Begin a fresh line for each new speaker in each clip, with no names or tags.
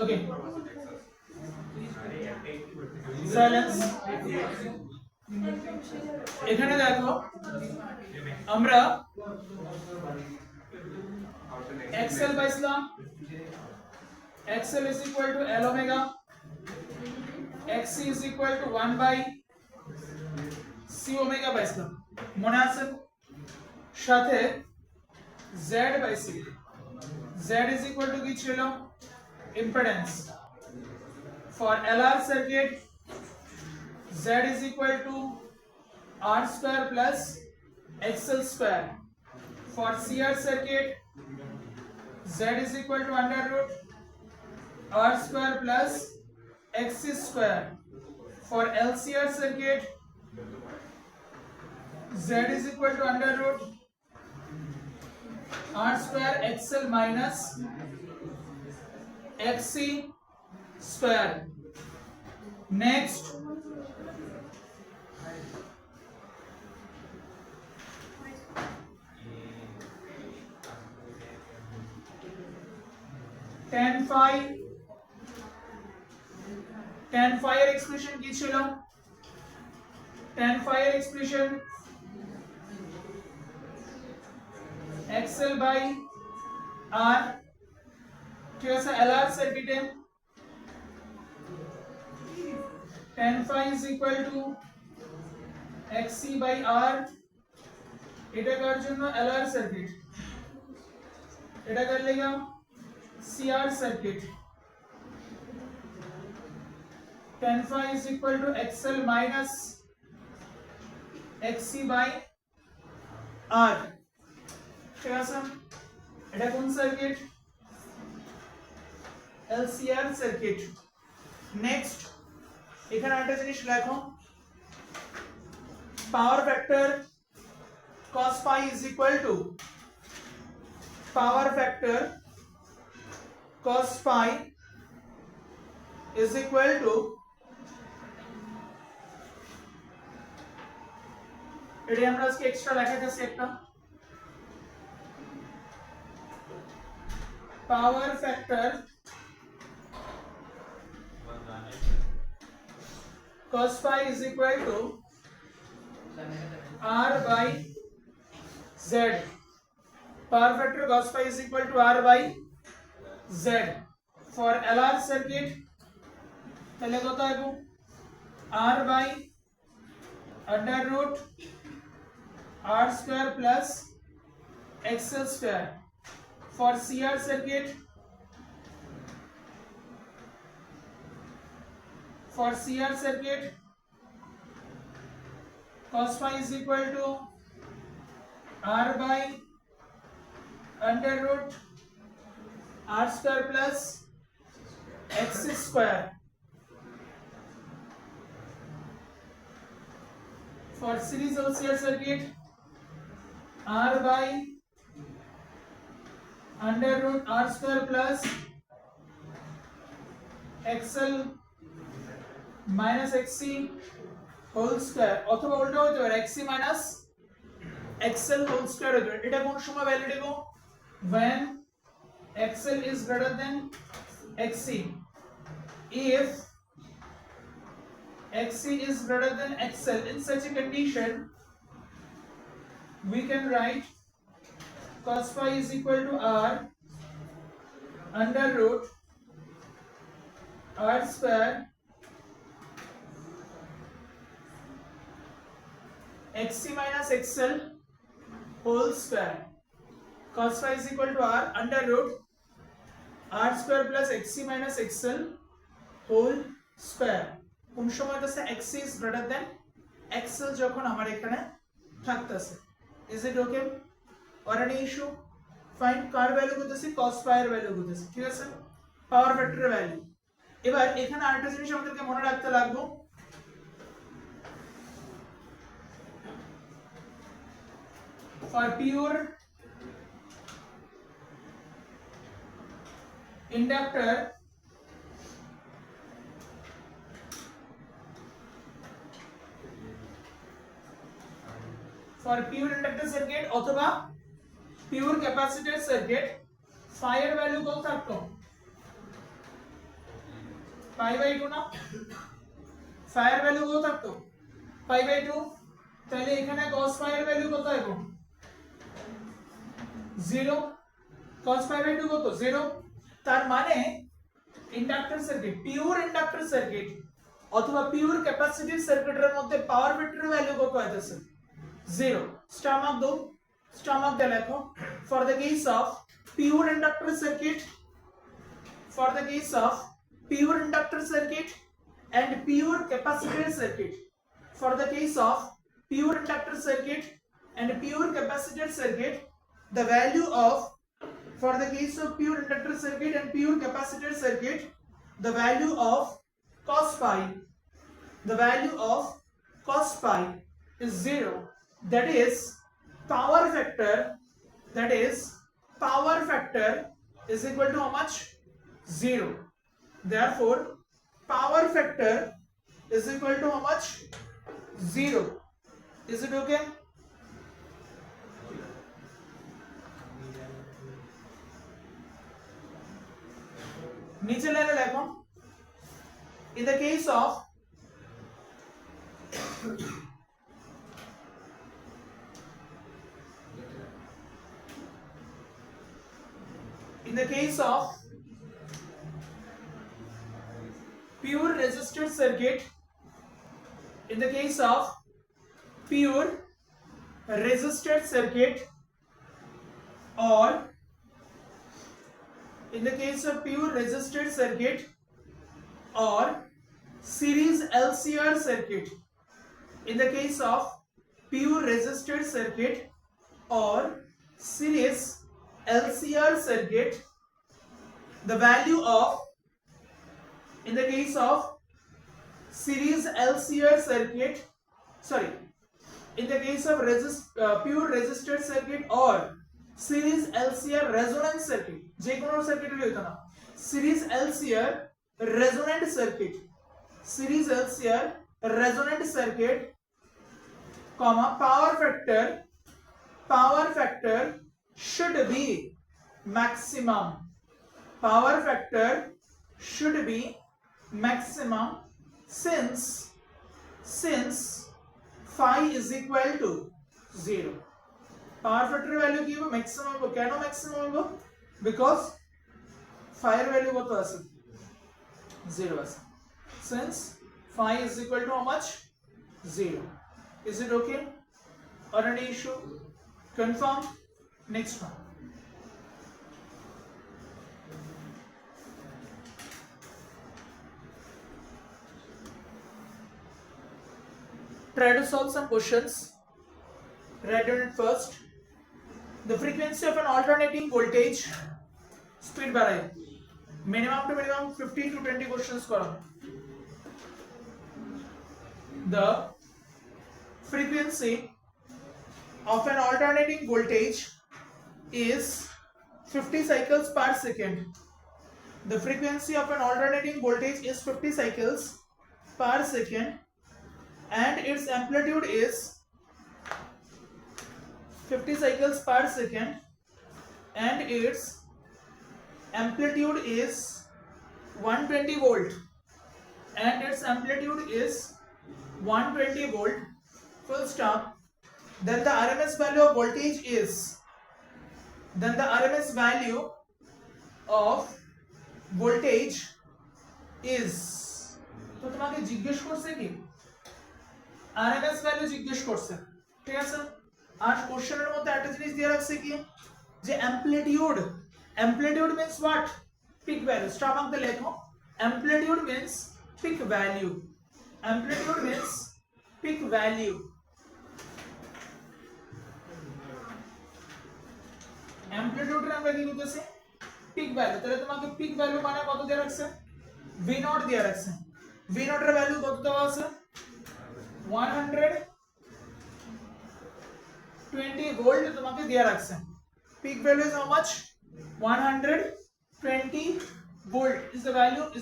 ওকে, silence. এখানে দেখো আমরা xl পাইছিলাম, xl is equal to l omega, xc is equal to 1 by c omega পাইছিলাম, মনে আছে? সাথে z পাইছি, z is equal to কি ছিল? impedance. For LR circuit z is equal to r square plus xl square. For CR circuit z is equal to under root r square plus x square. For LCR circuit z is equal to under root r square xl minus xc square. Next, tan phi এর expression কি ছিল? tan phi এর expression xl by r, ঠিক আছে? LR সার্কিটে tan phi is equal to xc by r, এটা কার জন্য? LR circuit. এটা কার লেগা? CR circuit. tan phi is equal to xl minus xc by r, ঠিক আছে? এটা কোন সার্কিট? LCR circuit. নেক্সট, এখানে একটা জিনিস লেখো, power factor cos phi is equal to power factor cos phi is equal to, এটা আমরা আজকে এক্সট্রা লেখা যাচ্ছে একটা, power factor cos phi is equal to r by z. Power factor cos phi is equal to r by z. For LR circuit তাহলে কত হবে? r by under root r square plus xl square. For CR circuit cos phi is equal to r by under root r square plus x square. For series LCR circuit r by under root r square plus xl minus xc whole square, অথবা উল্টো হতে পারে xc minus xl whole square হতে পারে। এটা কোন সময় value দেব? when xl is greater than xc. If xc is greater than xl, in such a condition we can write cos phi is equal to r under root r square xc minus xl whole square. Cos phi is equal to r under root r square plus xc minus xl whole square. কোন সময় আছে xc is greater than xl যখন আমার এখানে থাকতেছে। Is it okay or any issue? Find car value করতেছি? cos phi এর value করতেছি, ঠিক আছে? পাওয়ার ফ্যাক্টরের ভ্যালু। এবার এখানে আরেকটা জিনিস আমাদেরকে মনে রাখতে লাগবে, for pure inductor circuit অথবা পিওর ক্যাপাসিটর সার্কিট phi এর ভ্যালু কত থাকতো pi by 2 না phi এর ভ্যালু কত থাকতো pi by 2 তাহলে এখানে cos phi এর ভ্যালু কত হবে 0 cos pi by 2 কত 0 তার মানে inductor circuit pure inductor circuit অথবা পিওর ক্যাপাসিটিভ সার্কিটের মধ্যে পাওয়ার ভেক্টরের ভ্যালু কত হইতাছে 0 স্টার মার্ক দিয়ে লেখো for the case of pure inductor circuit for the case of pure inductor circuit and pure capacitor circuit for the case of pure inductor circuit and pure capacitor circuit the value of for the case of pure inductor circuit and pure capacitor circuit the value of cos pi is 0 that is power factor is equal to how much 0 therefore power factor is equal to how much 0 is it okay नीचे line लिखो in the case of pure resistor circuit in the case of pure resistor circuit or in the case of pure resistor circuit or series LCR circuit in the case of pure resistor circuit or series LCR circuit the value of in the case of series LCR circuit in the case of pure resistor circuit or series LCR resonance circuit যে কোনো circuit হলে হতো না series LCR resonant circuit comma power factor should be maximum since phi is equal to 0 power factor value কি হবে maximum হবে কেন maximum হবে because phi এর value কত আছে 0 আছে since phi is equal to how much 0 is it okay or any issue confirm next one try to solve some questions write down it first the frequency of an alternating voltage speed বাড়াই minimum to minimum 15 to 20 questions করো the frequency of an alternating voltage is 50 cycles per second the frequency of an alternating voltage is 50 cycles per second and its amplitude is 50 cycles per second and its amplitude is 120 volt and its amplitude is 120 volt full stop then the RMS value of voltage is then the RMS value of voltage is তো তোমাকে জিজ্ঞেস করছে কি RMS value জিজ্ঞেস করছে ঠিক আছে আর কোশ্চেনের মধ্যে একটা জিনিস দিয়ে রাখছে কি যে amplitude means what peak value star mark দিয়ে লেখো amplitude means peak value amplitude এর আমরা কি লিখতেছি peak value তাহলে তোমাকে peak value মানে কত দিয়ে রাখছে v0 দিয়ে রাখছে v0 এর ভ্যালু কত দেওয়া আছে 120 ভোল্ট তোমাকে দিয়ে রাখছে peak value is how much 120 volt is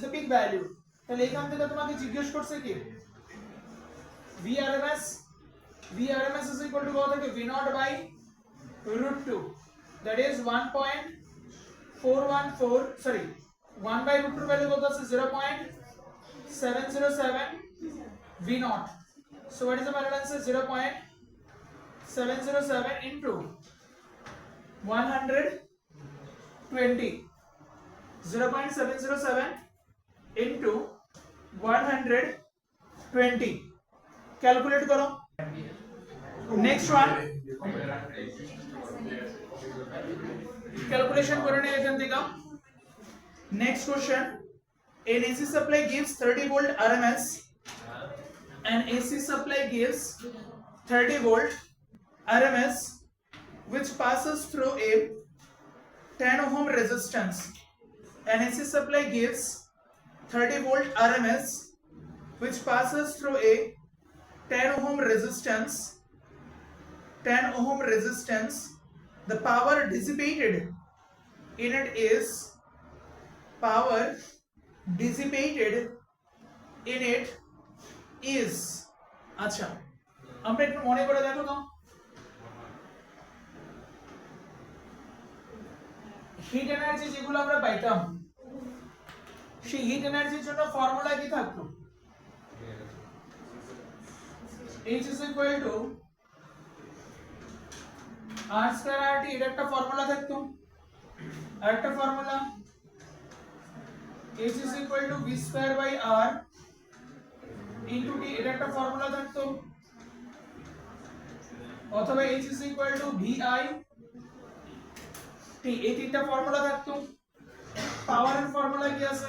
the peak value তাহলে এখান থেকে তোমাকে জিজ্ঞেস করছে কি vrms is equal to কত থাকে v0 by √2 that is 1.414, sorry, 1 by root 2 value কত আছে 0.707 v naught. So what is the final answer? 0.707 into 120. 0.707 into 120. Calculate करो. Next one. Calculation করে নিয়ে এখান থেকে. Next question. An AC supply gives 30 volt RMS. An AC supply gives 30 volt RMS which passes through a 10 ohm resistance. An AC supply gives 30 volt RMS which passes through a 10 ohm resistance. 10 ohm resistance. The power dissipated in it is power dissipated in it is. আচ্ছা আমরা একটু মনে করে দেখো তো hit energy যেগুলো আমরা পাইতাম সেই হিট এনার্জির জন্য ফর্মুলা কি থাকতো H is equal to R square RT এটা একটা ফর্মুলা থাকতো আর একটা formula H is equal to V square by R into T এটা একটা ফর্মুলা থাকতো অথবা H is equal to VI T এই তিনটা ফর্মুলা থাকতো পাওয়ারের ফর্মুলা কি আছে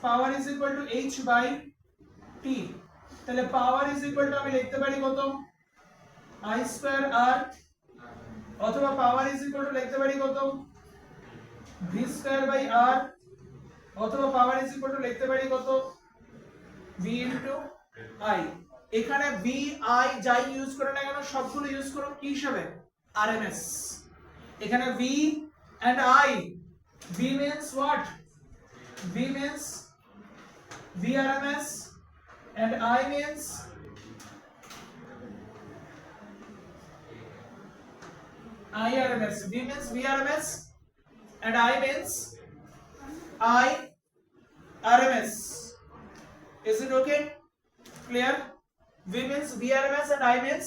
পাওয়ার is equal to H by T তাহলে পাওয়ার is equal to আমি লিখতে পারি কত I square R অথবা পাওয়ার is equal to লিখতে পারি কত V square by R অথবা পাওয়ার is equal to লিখতে পারি কত V into I এখানে V I যাই ইউজ করে না কেন সবগুলো ইউজ করো কি হিসাবে RMS এখানে V and I V means what V means VRMS and I means IRMS. V means VRMS and I means IRMS. Is it okay? Clear? V means VRMS and I means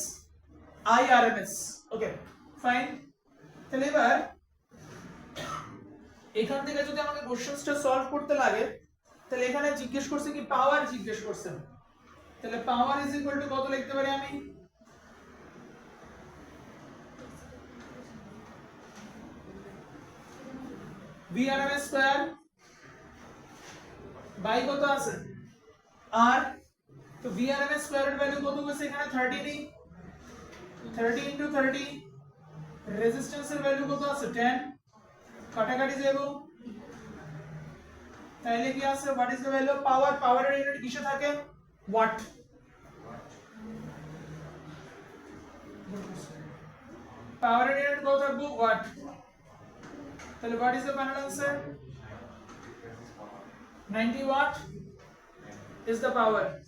IRMS. Okay, fine. তাহলে এবার এখান থেকে যদি আমাকে কোশ্চেনটা solve করতে লাগে তাহলে এখানে জিজ্ঞেস করছে কি পাওয়ার জিজ্ঞেস করছে তাহলে পাওয়ার ইজ ইকুয়াল টু কত লিখতে পারি আমি VRMS স্কয়ার বাই কত আছে R তো VRMS স্কয়ারের ভ্যালু কত হচ্ছে এখানে 30 নেই 30 into 30 রেজিস্ট্যান্সের ভ্যালু কত আছে 10 কাটাকাটি যাব তাহলে কি আছে what is the value of power পাওয়ারের ইউনিট কিসে থাকে ওয়াট পাওয়ারের ইউনিট কত থাকবে ওয়াট তাহলে what is the final answer 90 watt is the power.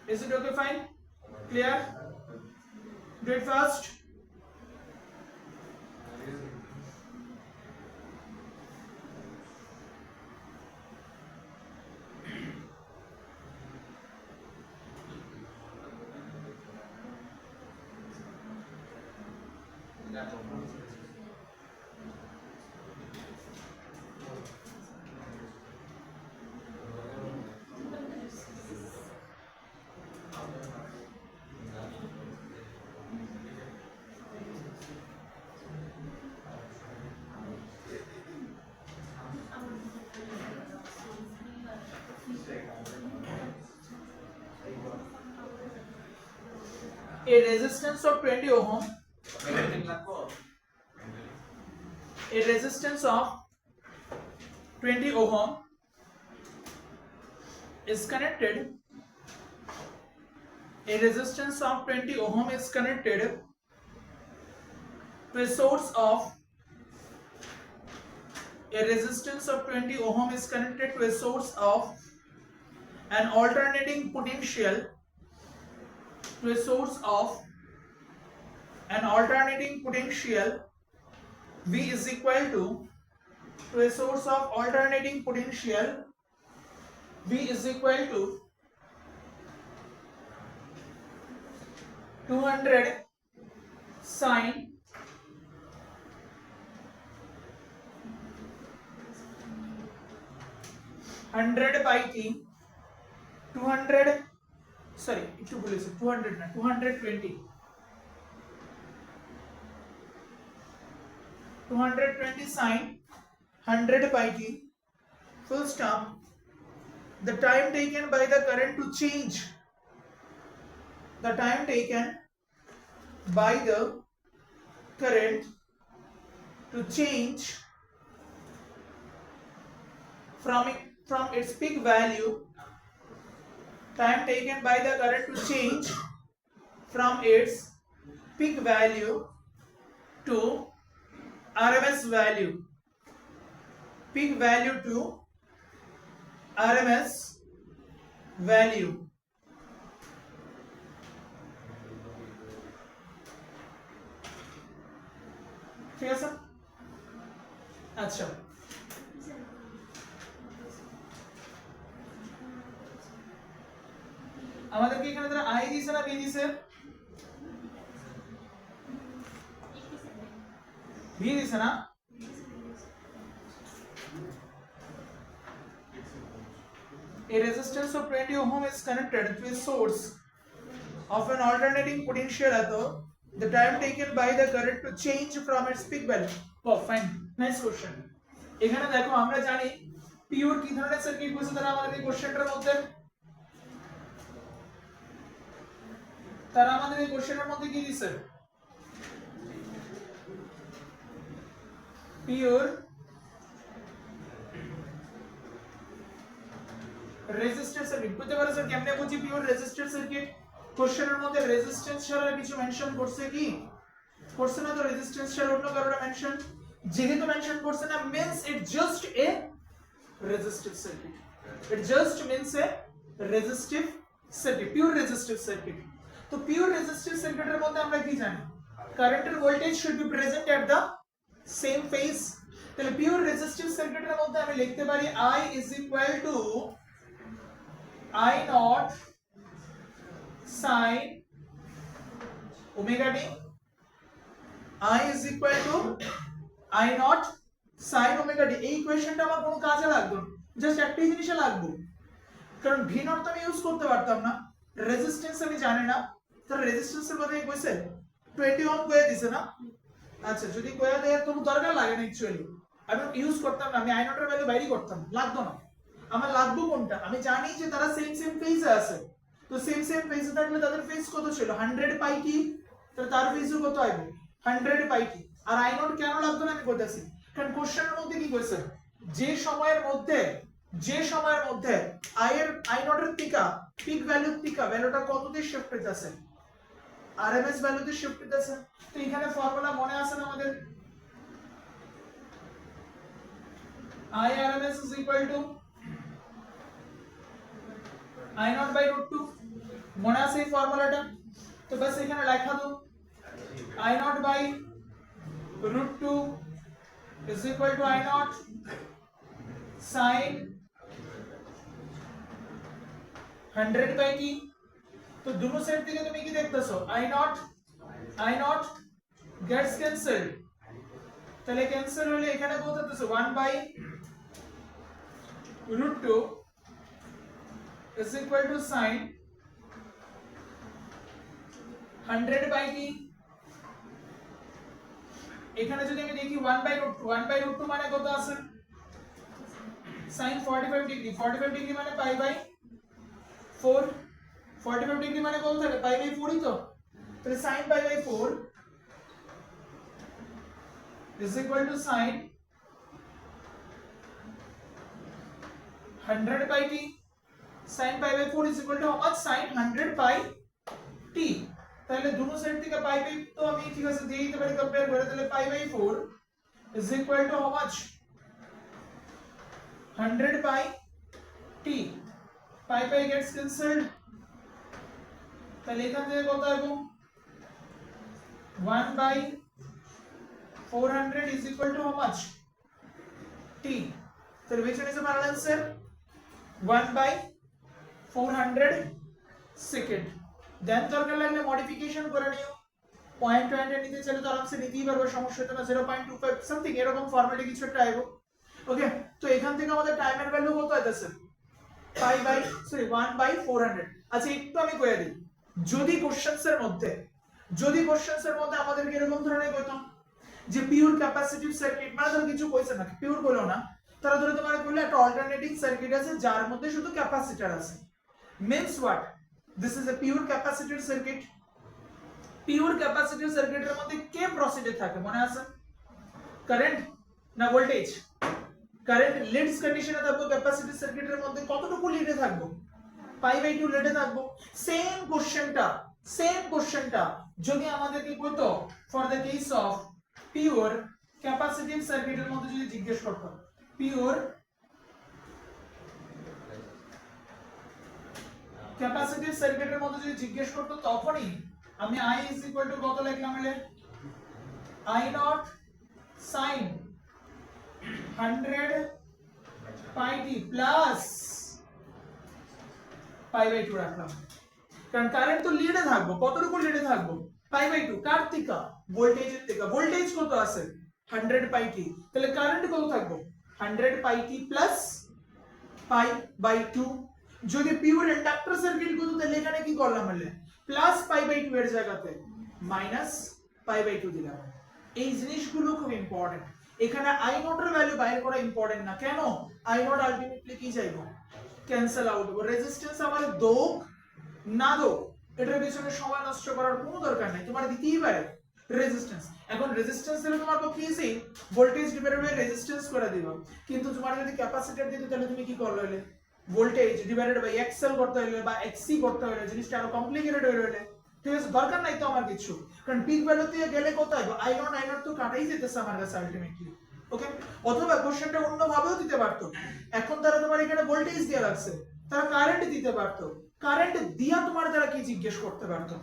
Is it okay? Fine, clear? Do it fast. A resistance of 20 ohm. A resistance of 20 ohm is connected. A resistance of 20 ohm is connected to a source of. A resistance of 20 ohm is connected to a source of an alternating potential. To a source of an alternating potential V is equal to a source of alternating potential. V is equal to 200 sine 100 by t 200 sorry একটু বলেছি 200 না 220 sine 100 by t full stop. The time taken by the current to change from its peak value to RMS value ঠিক আছে আচ্ছা আমাদেরকে এখানে তারা I দিছে না বি দিছে বি দিছে না A resistance of 20 ohm is connected to a source of an alternating potential at the time taken by the current to change from its peak value. Oh, fine. Nice question. এখানে দেখো আমরা জানি pure কি ধরনের circuit বলছে তারা আমাদের এই কোশ্চেনটার মধ্যে কি দিছে পিওর রেজিস্টর সার্কিট বুঝতে পারো স্যার কেমনে বুঝি পিওর রেজিস্টর সার্কিট কোশ্চেনের মধ্যে রেজিস্ট্যান্স ছাড়া কিছু মেনশন করছে কি করছে না তো রেজিস্ট্যান্স ছাড়া অন্য কারোটা মেনশন যেহেতু মেনশন করছে না means it just a resistive circuit it just means a resistive circuit pure resistive circuit তো pure resistive circuit এর মধ্যে আমরা কি জানি কারেন্টের voltage should be present at the same phase তাহলে pure resistive circuit এর মধ্যে আমি লিখতে পারি I is equal to I naught sin omega t I is equal to I naught sin omega t এই ইকুয়েশনটা আমার কোনো কাজে লাগবে না জাস্ট একটাই জিনিসে লাগবে কারণ v naught তো আমি ইউজ করতে পারতাম না রেজিস্ট্যান্স আমি জানি না তার রেজিস্ট্যান্সের কথা কি কইছে 20 ওহম কয়ে দিছে না আচ্ছা যদি কয়ে দেয় তো দরকার লাগে না অ্যাকচুয়ালি আমি ইউজ করতাম না আমি I naught এর ভ্যালু বাইরে করতাম লাগতো না আমার লাগবে কোনটা আমি জানি যে তারা সেম ফেজে আছে তো সেম ফেজে থাকলে তাদের ফেজ কত ছিল 100 পাই টি তাহলে তার ফেজও কত আসবে 100 পাই টি আর I naught কেন লাগতো না আমি বলতেছি কারণ কোশ্চেনের মধ্যে কি কইছে যে সময়ের মধ্যে I naught এর পিক ভ্যালুটা কততে শিফট হইতাছে RMS ভ্যালুতে শিফট হইতাছে তো এখানে ফর্মুলা মনে আছে না আমাদের I RMS is equal to I naught by root 2 মনে আছে এই ফর্মুলাটা তো बस এখানে লেখা দাও I naught by root 2 is equal to I naught sin 100 by t তো दोनों साइड থেকে তুমি কি দেখতেছো I naught gets cancelled তাহলে ক্যান্সেল হলে এখানে কত হচ্ছে 1 by root 2 is equal to sin 100 by t এখানে যদি আমি দেখি 1 by root 2 মানে কত আছে sin 45 ডিগ্রি মানে পাই বাই 4 45 ডিগ্রি মানে কত থাকে পাই বাই 4 ই তো তাহলে sin pi by 4 is equal to sin 100 by t sin pi by 4 is equal to how much sin 100 by t তাহলে দুটো সাইড থেকে পাই বাই তো আমি ঠিক আছে দিয়ে দিতে পারি কম্পেয়ার করে তাহলে পাই by 4 is equal to how much 100 by t pi gets cancelled তাহলে এখান থেকে কত আসবে 1 by 400 is equal to how much? T. So which one is the final answer? 1 by 400 second. Then দরকার লাগলে মডিফিকেশন করে নিও, পয়েন্ট পয়েন্টে নিতে চাইলে তো আরামসে নিতেই পারবো, সমস্যা তো না। 0.25 সামথিং এরকম ফর্মেটে কিছু একটা আইবো। ওকে, তো এখান থেকে আমাদের টাইমের ভ্যালু কত আইতাছে? 1 বাই 400। আচ্ছা একটু আমি কইয়া দিই, যদি কোশ্চেনস এর মধ্যে আমাদেরকে এরকম ধরনের কইতো যে পিওর ক্যাপাসিটিভ সার্কিট, মানে ধরো কিছু কইছে না, পিওর বলো না, তারা ধরে তোমার কইলে একটা অল্টারনেটিং সার্কিট আছে যার মধ্যে শুধু ক্যাপাসিটর আছে। Means what? This is a pure capacitive circuit. Pure capacitive সার্কিটের মধ্যে কে প্রসিডে থাকে মনে আছে? কারেন্ট না ভোল্টেজ? কারেন্ট লিডস কন্ডিশনে থাকবো। ক্যাপাসিটিভ সার্কিটের মধ্যে কতটুকু লিডে থাকবো? π/2 লিডে থাকবো। সেম কোশ্চেনটা যদি আমাদেরকে কইতো for the case of pure capacitive সার্কিটের মধ্যে যদি জিজ্ঞেস করতো, পিওর ক্যাপাসিটিভ সার্কিটের মধ্যে যদি জিজ্ঞেস করতো, তখনই আমি I is equal to কত লিখলাম? হলে I0 sin 100 πt প্লাস π/2 রাখলাম। কারণ কারেন্ট তো লিডে থাকবো, কতটুকু লিডে থাকবো? π/2। কার থেকে? ভোল্টেজের থেকে। ভোল্টেজ কত আছে? 100 πt। তাহলে কারেন্ট কত থাকবো? 100 πt প্লাস π/2। যদি পিওর ইন্ডাক্টর সার্কিট কত, তাহলে এখানে কি করলাম? হলে প্লাস π/2 এর জায়গাতে মাইনাস π/2 দিলাম। এই জিনিসগুলো খুব ইম্পর্টেন্ট। এখানে I0 এর ভ্যালু বাইর করা ইম্পর্টেন্ট না। কেন? I0 আলটিমেটলি কি যাইবো? ক্যান্সেল আউট হবে। রেজিস্ট্যান্স আমার দোক না দোক, এটার পিছনে সময় নষ্ট করার কোনো দরকার নাই, তোমার দিতেই পারে রেজিস্ট্যান্স। এখন রেজিস্ট্যান্স দিলে তোমার পক্ষে easy, voltage divided by resistance করে দিবা। কিন্তু তোমার যদি ক্যাপাসিটর দিতে, তাহলে তুমি কি করলে? হলে ভোল্টেজ ডিভাইডেড বাই এক্সএল করতে হলে বা এক্সসি করতে হলে, জিনিসটা আরো কমপ্লিকেটেড হয়ে রইলে। ঠিক আছে, দরকার নাই তো আমার কিছু, কারণ পিক ভ্যালু দিয়ে গেলে কোথায় I0 তো কাটাই যেতেছে আমার কাছে আলটিমেটলি। ওকে, অথবা কোশ্চেনটা অন্য ভাবেও দিতে পারতো। এখন তারা তোমার এখানে ভোল্টেজ দিয়ে রাখছে, তারা কারেন্ট দিতে পারতো। কারেন্ট দিয়া তোমার দ্বারা কি জিজ্ঞেস করতে পারতো?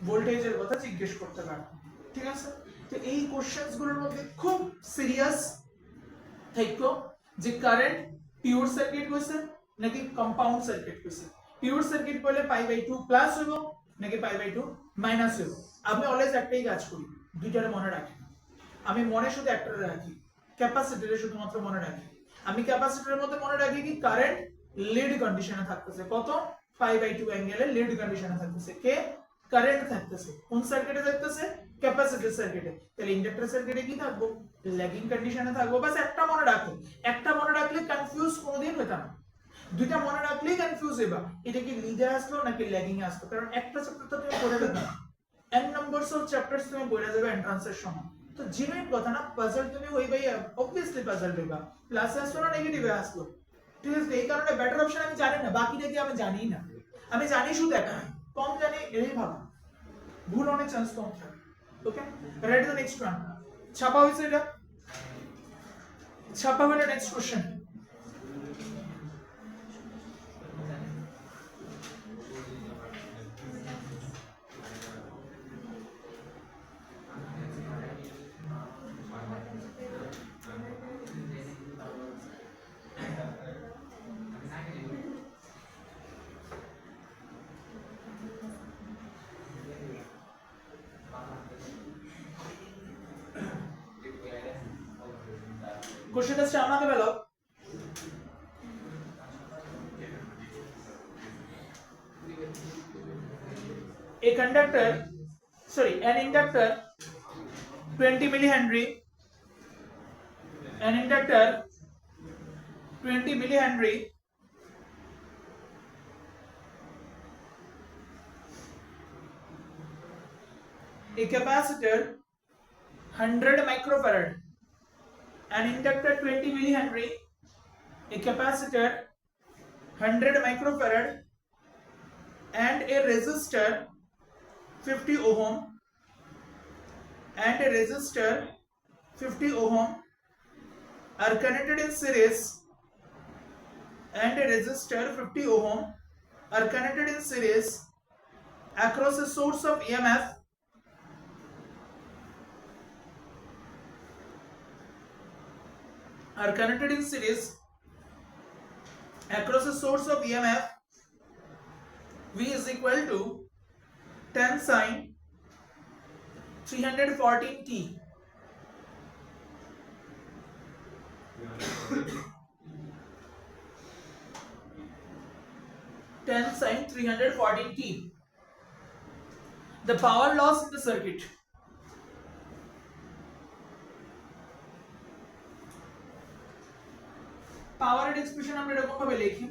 ভোল্টেজের কথা জিজ্ঞেস করতে পারতো। ঠিক আছে, তো এই কোশ্চেনস গুলোর মধ্যে খুব সিরিয়াস থাকতো যে কারেন্ট পিওর সার্কিট কইছে নাকি কম্পাউন্ড সার্কিট কইছে। পিওর সার্কিট কইলে π/2 প্লাস হইব নাকি π/2 মাইনাস হইব। আমি অলওয়েজ একটাই কাজ করি, দুইটারে মনে রাখি। আমি মনে শুধু একটারে রাখি, ক্যাপাসিটরে শুধুমাত্র মনে রাখি। আমি ক্যাপাসিটরের মধ্যে মনে রাখি কি কারেন্ট লিড কন্ডিশনে থাকতেছে, কত? π/2 অ্যাঙ্গেলে লিড কন্ডিশনে থাকতেছে। কে? কারেন্ট থাকতেছে। কোন সার্কিটে থাকতেছে? ক্যাপাসিটর সার্কিটে। তাহলে ইন্ডাক্টর সার্কিটে কি থাকবো? ল্যাগিং কন্ডিশনে থাকবো। বাস একটা মনে রাখো, একটা মনে রাখলে কনফিউজ কোনোদিন হইতা না। দুইটা মনে রাখলেই কনফিউজ হইবা, এটা কি লিডে আসলো নাকি ল্যাগিং এ আসলো। কারণ একটা চ্যাপ্টার তো তুমি পড়ে যাবে, n নাম্বারস অফ চ্যাপ্টারস তুমি পড়ে যাবে এন্ট্রান্সের সময়। তো জেনুইন কথা না, পাজল তুমি হইবাই, অবভিয়াসলি পাজল হইবা। প্লাসে আসলো না নেগেটিভে আসলো। ঠিক আছে, এই কারণে বেটার অপশন আমি জানি না, বাকিটা কি আমি জানি না। আমি জানি শুধু একটা, কম জানি এটাই ভালো, ভুল অনেক চান্স কম থাকে। ওকে, রাইট দ্য নেক্সট ওয়ান। ছাপা হইছে এটা, ছাপা হইলে নেক্সট কোশ্চেন। কোশ্চেনটা আমাকে বলো। A conductor, sorry, an inductor 20 millihenry, an inductor 20 millihenry a capacitor 100 microfarad, an inductor 20 millihenry, a capacitor 100 microfarad and a resistor 50 ohm and a resistor 50 ohm are connected in series, and a resistor 50 ohm are connected in series across a source of EMF are connected in series across a source of EMF V is equal to 10 sin 314t. Ten sin 314t. The power loss in the circuit. পাওয়ারের expression আমরা এরকম ভাবে লিখি,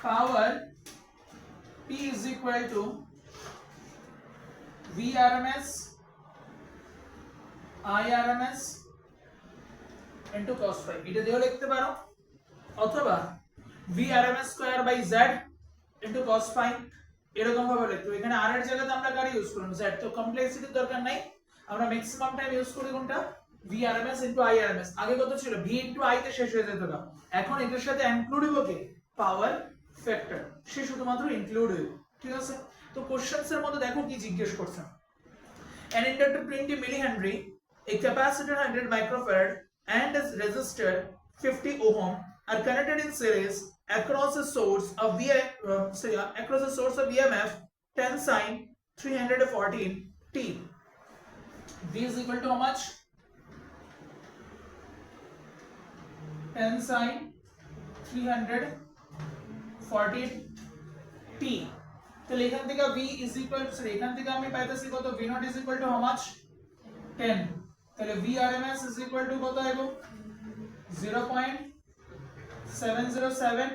power P is equal to VRMS IRMS into cos phi. এটা দিয়েও লিখতে পারো অথবা VRMS square by Z into cos phi এরকম ভাবে লিখতে। এখানে R এর জায়গাতে আমরা কার ইউজ করব Z, তো কমপ্লেক্সিটির দরকার নাই, আমরা ম্যাক্সিমাম টাইম ইউজ করি কোনটা VRMS into IRMS। আগে কত ছিল V into I তে শেষ হয়ে যেত না, এখন এটার সাথে ইনক্লুড হবে কি পাওয়ার ফ্যাক্টর, সে শুধুমাত্র ইনক্লুড হবে। ঠিক আছে, তো কোশ্চেনস এর মধ্যে দেখো কি জিজ্ঞেস করছে। An inductor 20 millihenry, a capacitor 100 microfarad and a resistor 50 ohm are connected in series across a source of EMF 10 sin 314 t. V is equal to how much? 10 sin 314 t. তাহলে এখান থেকে V is equal to এখান থেকে আমি পাইতেছি কত V naught is equal to how much 10, তাহলে VRMS is equal to কত আইবো 0.707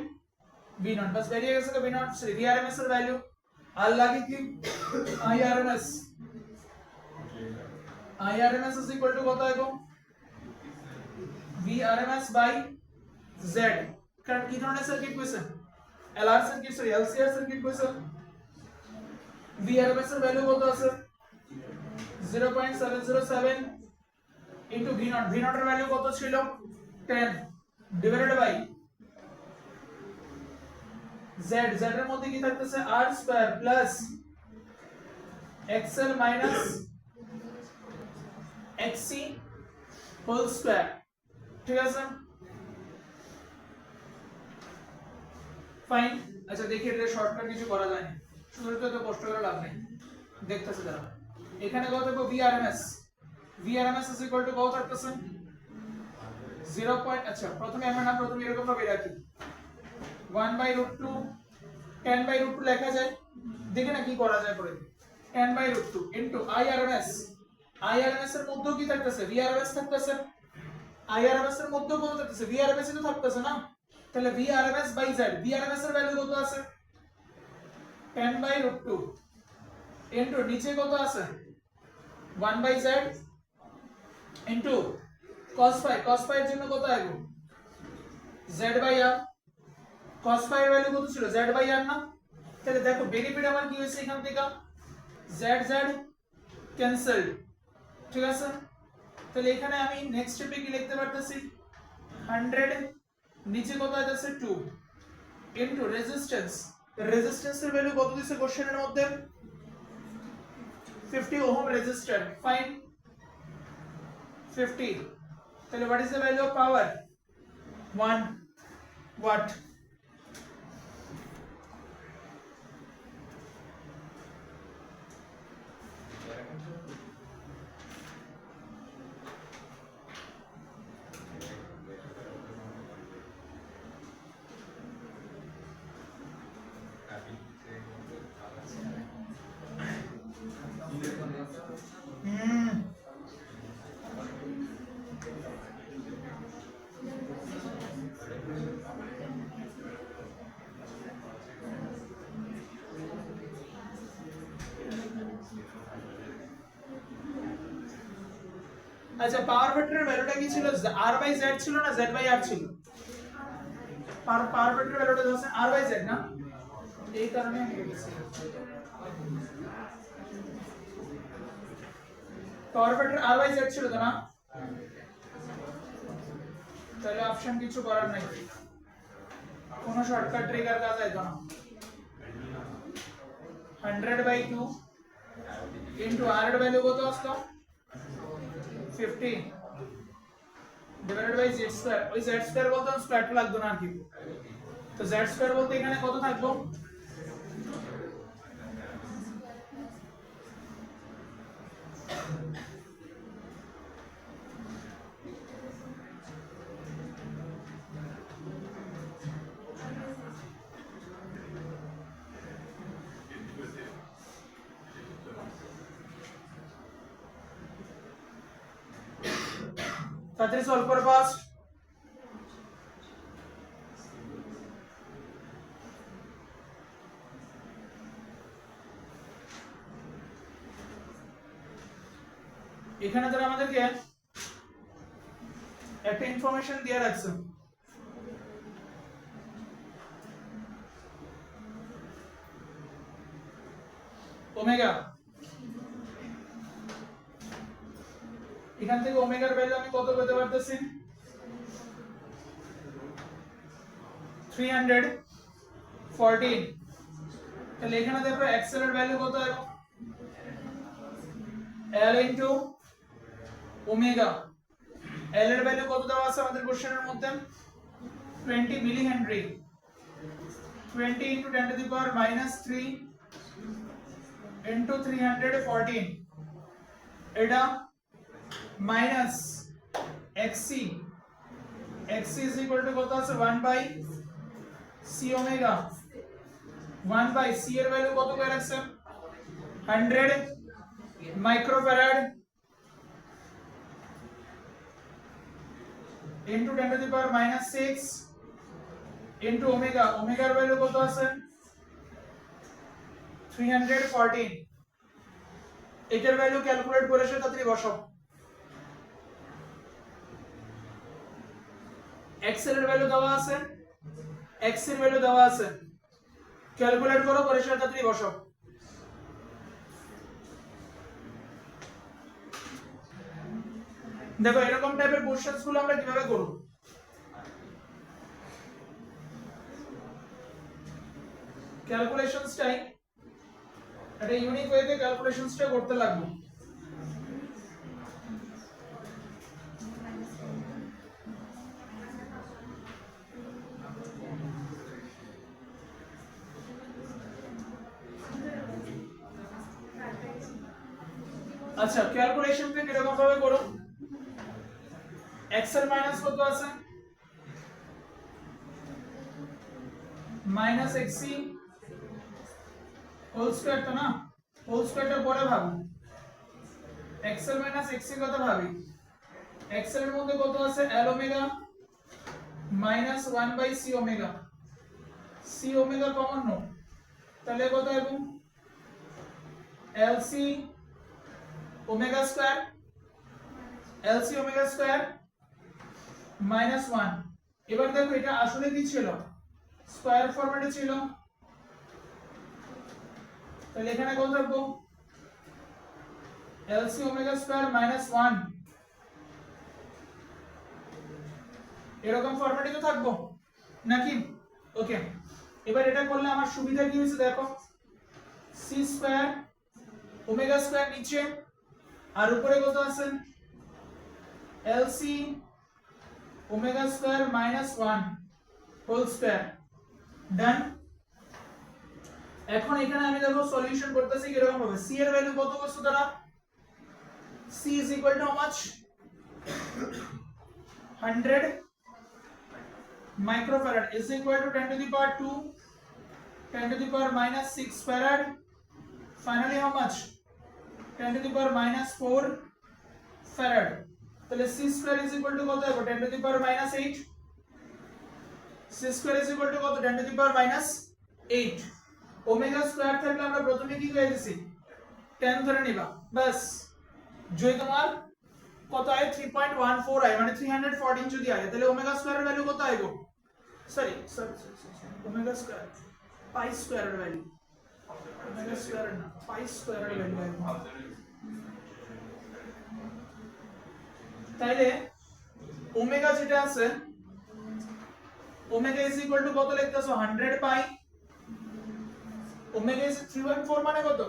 V naught, বাস বেরিয়ে গেছে তো V naught VRMS এর ভ্যালু। আর লাগে কি IRMS is equal to কত আইবো VRMS by Z, কারণ কি ধরনের সার্কিট কইছে LR সার্কিট LCR সার্কিট কইছে। VRMS এর ভ্যালু কত আছে 0.707 into V naught, V naught এর ভ্যালু কত ছিল 10 ডিভাইডেড বাই Z, Z এর মধ্যে কি থাকতেছে R square plus XL minus XC whole square. ঠিক আছে ফাইন। আচ্ছা দেখি এটা শর্টকাট কিছু করা যায় না, শুধু তো কষ্ট করে লাভ নেই, দেখতেছে দাঁড়া। এখানে কত পাবো VRMS is equal to কত থাকতেছে 0. আচ্ছা প্রথমে আমরা প্রথমে এরকম ভাবে রাখি 1/√2 10/√2 লেখা যায়, দেখে না কি করা যায় পরে 10/√2 into IRMS এর মধ্যে কি থাকতেছে VRMS থাকতেছে, IRMS এর মধ্যে কত থাকতেছে VRMS তো থাকতেছে না, তাহলে VRMS by Z, VRMS এর ভ্যালু কত আছে 10/√2 into নিচে কত আছে 1/Z into cos phi এর জন্য কত আইবো Z/R, cos phi এর ভ্যালু কত ছিল Z/R না, তাহলে দেখো বেনিফিট আমার কি হইছে এখান থেকে Z ক্যান্সেলড। ঠিক আছে, তাহলে এখানে আমি নেক্সট স্টেপে কি লিখতে পারতেছি 100 নিচে কত আছে 2 into রেজিস্ট্যান্স এর ভ্যালু কত দিছে কোশ্চেনের মধ্যে 50 ওহম রেজিস্টর, ফাইন 50, তাহলে what is the value of power 1 watt। আচ্ছা পাওয়ার ফ্যাক্টরের ভ্যালুটা কি ছিল R/Z ছিল না Z/R ছিল, পাওয়ার ফ্যাক্টরের ভ্যালুটা হচ্ছে R/Z না, এই কারণে আমি লিখেছি পাওয়ার ফ্যাক্টর R/Z ছিল তো না, তাহলে অপশন কিছু করার নাই, কোনো শর্টকাট ট্রিগার কাজ আইতো না 100/2 ইনটু আর এর ভ্যালু কত আসলো 50 ডিভাইডেড বাই z স্কয়ার। ওই z স্কয়ার বলতে স্কয়ারটা লাগবে না আর কি। তো z স্কয়ার বলতে এখানে কত থাকবে 33 সলভ করে ফার্স্ট। এখানে তারা আমাদেরকে একটা ইনফরমেশন দিয়ে রাখছে ওমেগা। এখান থেকে ওমেগার ভ্যালু আমি কত পেতে পারতেছি 314। তাহলে এখানে দেখো এক্সেল এর ভ্যালু কত হবে L ইনটু ওমেগা। L এর ভ্যালু কত দেওয়া আছে আমাদের কোশ্চেনের মধ্যে 20 মিলি Henry. 20 into 10 to the power minus 3 into 314 এটা minus xc। xc is equal to কত আছে 1 by c omega। 1 by c এর ভ্যালু কত করে রাখছেন 100 microfarad into 10 to the power minus 6 into omega। ওমেগার ভ্যালু কত আছে 314। এটার ভ্যালু ক্যালকুলেট করে সেটা তাড়াতাড়ি বসাও। x এর ভ্যালু দেওয়া আছে, x এর ভ্যালু দেওয়া আছে, ক্যালকুলেট করো করে সেটা তাড়াতাড়ি বসাও। দেখো এরকম টাইপের কোশ্চেনস গুলো আমরা কিভাবে করব। ক্যালকুলেশনসটাই একটা ইউনিক ওয়েতে ক্যালকুলেশনসটা করতে লাগবে। আচ্ছা ক্যালকুলেশনটা কিরকম ভাবে করো x এর মাইনাস কত আছে মাইনাস xc হোল স্কয়ার তো না, হোল স্কয়ারটা পরে ভাবো। x এর মাইনাস xc কত ভাবি x এর মধ্যে কত আছে l omega minus 1 by c omega. c omega common নো তাহলে কত হবে lc omega square lc omega square minus 1। এবার দেখো এটা আসলে কি ছিল স্কয়ার ফরম্যাটে ছিল, তাহলে এখানে কত থাকবো lc ওমেগা স্কয়ার মাইনাস 1 এরকম ফরম্যাটে তো থাকবো নাকি। ওকে এবার এটা করলে আমার সুবিধা কি হয়েছে দেখো c স্কয়ার ওমেগা স্কয়ার নিচে আর উপরে কত আছে lc omega square minus 1 whole square. Done. এখন এখানে আমি দেখো সলিউশন করতেছি কি রকম হবে। c এর ভ্যালু কত করছো তারা c is equal to how much 100 microfarad is equal to 10 to the power 2 10 to the power minus 6 farad, finally how much 10 to the power minus 4 farad। তাহলে c square is equal to কত হবে 10 to the power minus 8। c square is equal to কত 10 to the power minus 8। Omega square থাকলে আমরা প্রথমে কি করে দিছি 10 ধরে নিবা বাস। যদি তোমার কত আয় 3.14 আয় মানে 314 যদি আয় তাহলে ওমেগা স্কয়ারের ভ্যালু কত আইবো সরি ওমেগা স্কয়ার পাই স্কয়ারের ভ্যালু ওমেগা স্কয়ার না পাই স্কয়ারের ভ্যালু আইবো। তাইলে ওমেগা যেটা আছে ওমেগা ইজ ইকুয়াল টু কত লিখতেছো 100 পাই ওমেগা ইজ 3/4 মানে কত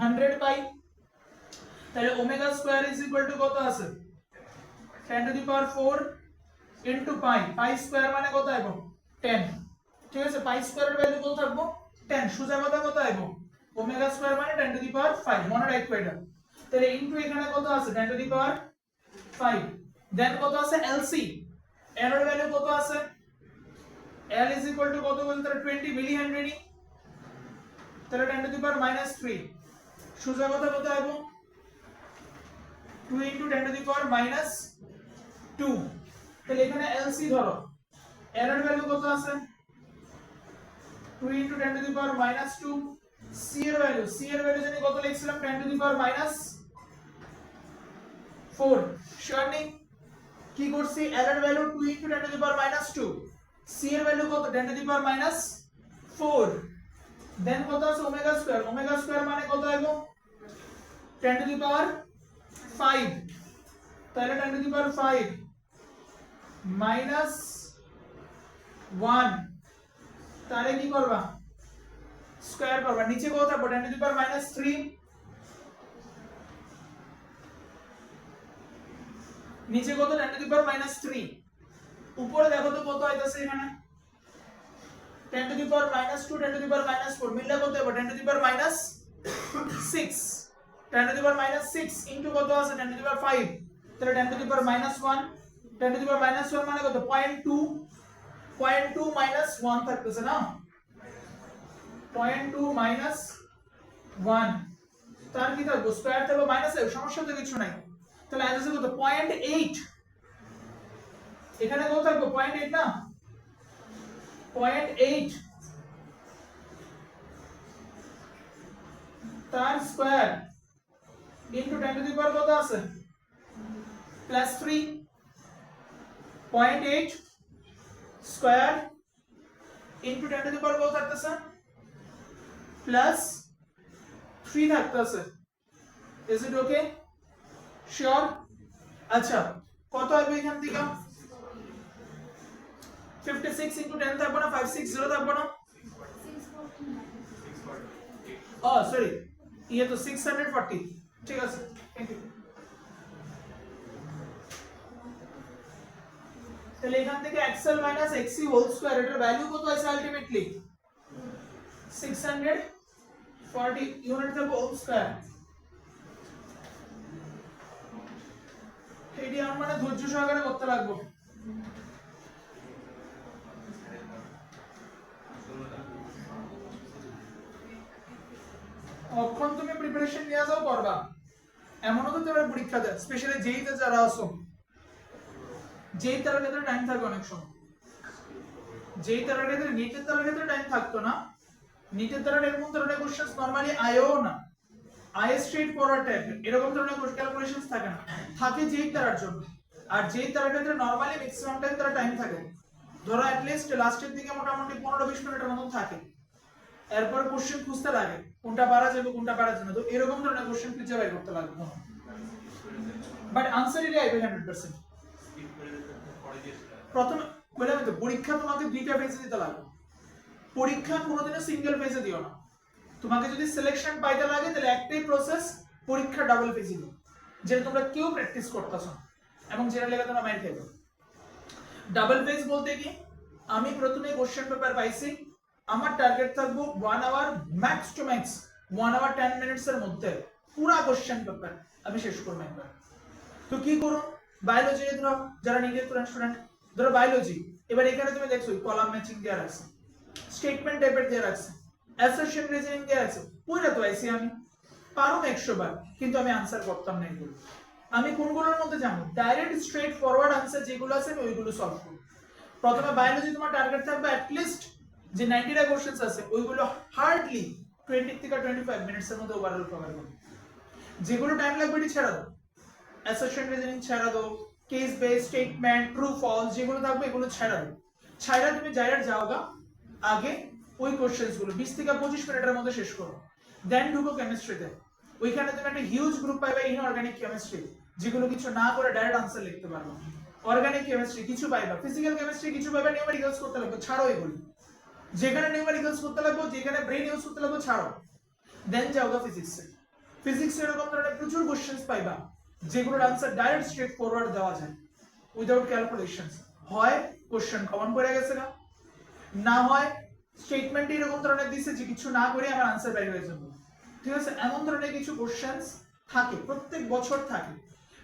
100 পাই, তাহলে omega square is equal two কত আছে 10 to the power 4 into pi, pi square মানে কত আইবো 10, ঠিক আছে। পাই স্কয়ারের ভ্যালু কত থাকবো 10, সোজা কথা কত আইবো ওমেগা স্কয়ার মানে 10 টু দি পাওয়ার 5, মনে রাখবে এটা। তাহলে ইনটু এখানে কত আছে 10 টু দি পাওয়ার 5, দেন কত আছে এলসি, এর ভ্যালু কত আছে L is equal to কত বলতে 20 মিলি হেনরি, তাহলে 10 টু দি পাওয়ার -3, সোজা কথা কত আইবো 2 into 10 to the power -2, তাহলে এখানে LC ধরো, L এর ভ্যালু কত আছে 2 into 10 to the power -2, C এর ভ্যালু জানি কত লিখছিলাম 10 to the power -4, শিওর নেই কি করছি L এর value 2 into 10 to the power -2, C এর ভ্যালু কত 10 to the power -4, দেন কত আছে ওমেগা স্কয়ার মানে কত আইবো 10 to the power 5, তাহলে 10 to the power 5 -1, তাহলে কি করবা স্কয়ার করবা, নিচে কত থাকবে 10 to the power -3, নিচে কত 10 to the power -3, উপরে দেখো তো কত আইতাছে এখানে 10 to the power -2 10 to the power -4 মিললে কত হবে 10 to the power -6, 10 to the power -6 into কত আছে 10 to the power 5, তাহলে 10 to the power -1, 10 to the power -1 মানে কত 0.2 -1 থাকতেছে না 0.2 -1, তার কি থাকবে স্কয়ার থাকবে মাইনাস, সমস্যা তো কিছু নাই। তাহলে অ্যান্সার কত 0.8, এখানে কত থাকবে 0.8 না 0.8 তার square into 10 to the power কত আছে +3, 0.8 square into 10 to the power কত থাকতেছে +3 থাকতেছে, is it okay sure? আচ্ছা কত হবে এখান থেকে 56 into 10 থাকবে না 560 থাকবে না, ও সরি ये तो 640, ঠিক আছে থ্যাংক ইউ। তাহলে এখান থেকে xl xc হোল স্কয়ার এটার ভ্যালু কত আছে আলটিমেটলি 640 ইউনিট থাকবে হোল স্কয়ার। এটি আমরা মানে ধৈর্য সহকারে করতে লাগবে। অক্ষণ তুমি প্রিপারেশন নিয়ে যাও করবা, এমনও তো তোমরা পরীক্ষা দেয় স্পেশালি যেইতে যারা আসো, যেই তার ক্ষেত্রে টাইম থাকে অনেক সময়, যেই তার ক্ষেত্রে নিটের তার ক্ষেত্রে টাইম থাকতো না, নিটের তার এরকম ধরনের কোশ্চেন নরমালি আয়ও না, আই স্ট্রেট ফরওয়ার্ড টাইপের এরকম ধরনের ক্যালকুলেশনস থাকে না, থাকে যেই তারার জন্য। আর যেই তার ক্ষেত্রে নরমালি ম্যাক্সিমাম টাইম তার টাইম থাকে, ধরো অ্যাট লিস্ট লাস্টের দিকে মোটামুটি 15-20 মিনিটের মতো থাকে, এরপর কোশ্চেন খুঁজতে লাগে কোনটা পারা যাবে কোনটা পারা যাবে না, তো এরকম ধরনের কোশ্চেন খুঁজে বের করতে লাগবে, বাট আনসার ইজ আইবে 100%। প্রথম বললাম তো পরীক্ষা তোমাকে দুইটা ফেজে দিতে লাগবে, পরীক্ষা কোনোদিনও সিঙ্গেল ফেজে দিও না, তোমাকে যদি সিলেকশন পাইতে লাগে তাহলে একটাই প্রসেস, পরীক্ষা ডাবল ফেজে দিও, যেটা তোমরা কেউ প্র্যাকটিস করতেছো এবং যেটা লেগে তোমরা মাইন্ড খাইবে। ডাবল ফেজ বলতে কি আমি প্রথমে কোশ্চেন পেপার পাইছি, আমার টার্গেট থাকবো 1 hour max to max 1 hour 10 minutes এর মধ্যে পুরো কোশ্চেন পেপার আমি শেষ করব একবার। তো কি করো বায়োলজি ধরো যারা নিজের স্টুডেন্ট ধরো বায়োলজি, এবার এখানে তুমি দেখছো কলাম ম্যাচিং দেয়া আছে, স্টেটমেন্ট টাইপের দেয়া আছে, অ্যাসারশন রিজনিং দেয়া আছে, পুরো তো আইছি আমি পারো 100 বার, কিন্তু আমি আনসার করতাম না এগুলো। আমি কোনগুলোর মধ্যে জানো ডাইরেক্ট স্ট্রেট ফরওয়ার্ড আনসার যেগুলো আছে আমি ওইগুলো সলভ করব। প্রথমে বায়োলজি তোমার টার্গেট থাকবে অ্যাট লিস্ট যে 90টা কোশ্চেনস আছে ওইগুলো হার্ডলি 20 থেকে 25 মিনিটস এর মধ্যে ওভারঅল কভার করবে। যেগুলো টাইম লাগবে এটি ছেড়ে দাও, অ্যাসারশন রিজনিং ছেড়ে দাও, case base statement true false যেগুলো থাকবে এগুলো ছেড়ে দাও, ছাইরা তুমি ডাইরেক্ট যাওগা আগে ওই কোশ্চেনস গুলো 20 থেকে 25 মিনিটের মধ্যে শেষ করো, দেন ঢুকো কেমিস্ট্রিতে। ওইখানে তুমি একটা হিউজ গ্রুপ পাইবে ইনঅর্গানিক কেমিস্ট্রি, যেগুলো কিছু না করে ডাইরেক্ট আনসার লিখতে পারবে, অর্গানিক কেমিস্ট্রি কিছু পাইবা, ফিজিক্যাল কেমিস্ট্রি কিছু পাইবা, নিউমেরিক্যালস করতে লাগবে, ছাড়ো এগুলো। যেখানে নিউমেরিক্যালস করতে লাগবে, যেখানে ব্রেন ইউজ করতে লাগবে ছাড়ো, দেন যাও গা ফিজিক্সে। ফিজিক্সে এরকম ধরনের প্রচুর কোশ্চেন্স পাইবা যেগুলোর আনসার ডাইরেক্ট স্ট্রেট ফরওয়ার্ড দেওয়া যায় উইদাউট ক্যালকুলেশনস। হয় কোশ্চেন কমন পড়ে গেছে না, না হয় স্টেটমেন্ট এরকম ধরনের দিছে যে কিছু না করে আমার আনসার বের হয়ে যাবে, ঠিক আছে? এমন ধরনের কিছু কোশ্চেন্স থাকে, প্রত্যেক বছর থাকে।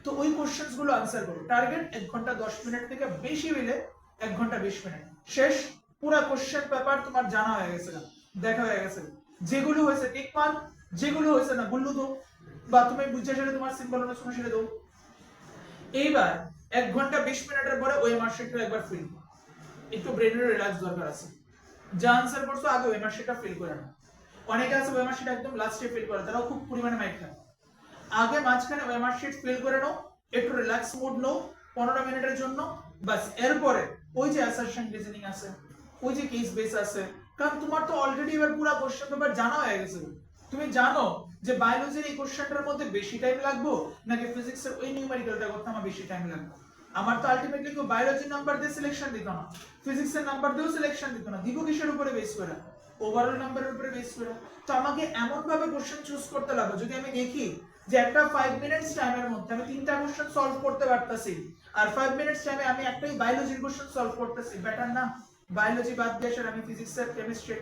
তো ওই কোশ্চেন্স গুলো আনসার করো। টার্গেট 1 ঘন্টা 10 মিনিট থেকে বেশি হইলে 1 ঘন্টা 20 মিনিট, শেষ। পুরো কোশ্চেন পেপার তোমার জানা হয়ে গেছে, দেখা হয়ে গেছে। যেগুলো হয়েছে টিক মার্ক, যেগুলো হয়েছে না গুল্লু দাও, বা তুমি বুঝে সেটা তোমার সিম্পল অনুশীলন সেটা দাও। এইবার 1 ঘন্টা 20 মিনিটের পরে ওই মার্কশিটটা একবার ফিল, একটু ব্রেনের রিল্যাক্স দরকার আছে। যা আনসার করছো আগে ওই মার্কশিটটা ফিল করে নাও। অনেকে আছে ওই মার্কশিট একদম লাস্টে ফিল করে, তারাও খুব পরিমাণে মাইর খায়। আগে মাঝখানে ওই মার্কশিট ফিল করে নাও, একটু রিল্যাক্স মোড নাও 15 মিনিটের জন্য, বাস। এরপরে ওই যে অ্যাসারশন রিজনিং আছে, ওই যে কেস বেস আছে, কারণ তোমার তো অলরেডি এবার পুরো কোশ্চেন পেপার জানা হয়ে গেছে। তুমি জানো যে বায়োলজির এই কোশ্চেনটার মধ্যে বেশি টাইম লাগবে নাকি ফিজিক্সের ওই নিউমেরিক্যালটা করতে আমার বেশি টাইম লাগবে। আমার তো আলটিমেটলি কেউ বায়োলজির নাম্বার দিয়ে সিলেকশন দিত না, ফিজিক্সের নাম্বার দিয়েও সিলেকশন দিত না, দিব কিসের উপরে বেস করে? ওভারঅল নাম্বারের উপরে বেস করে। তো আমাকে এমন ভাবে কোশ্চেন চুজ করতে লাগবে, যদি আমি দেখি যে একটা 5 মিনিটস টাইমের মধ্যে আমি 3টা কোশ্চেন সলভ করতে পারতাছি, আর 5 মিনিটস টাইমে আমি একটাই বায়োলজির কোশ্চেন সলভ করতেছি, বেটার না বায়োলজি বাদ দিয়ে সেটা আমি ফিজিক্স আর কেমিস্ট্রি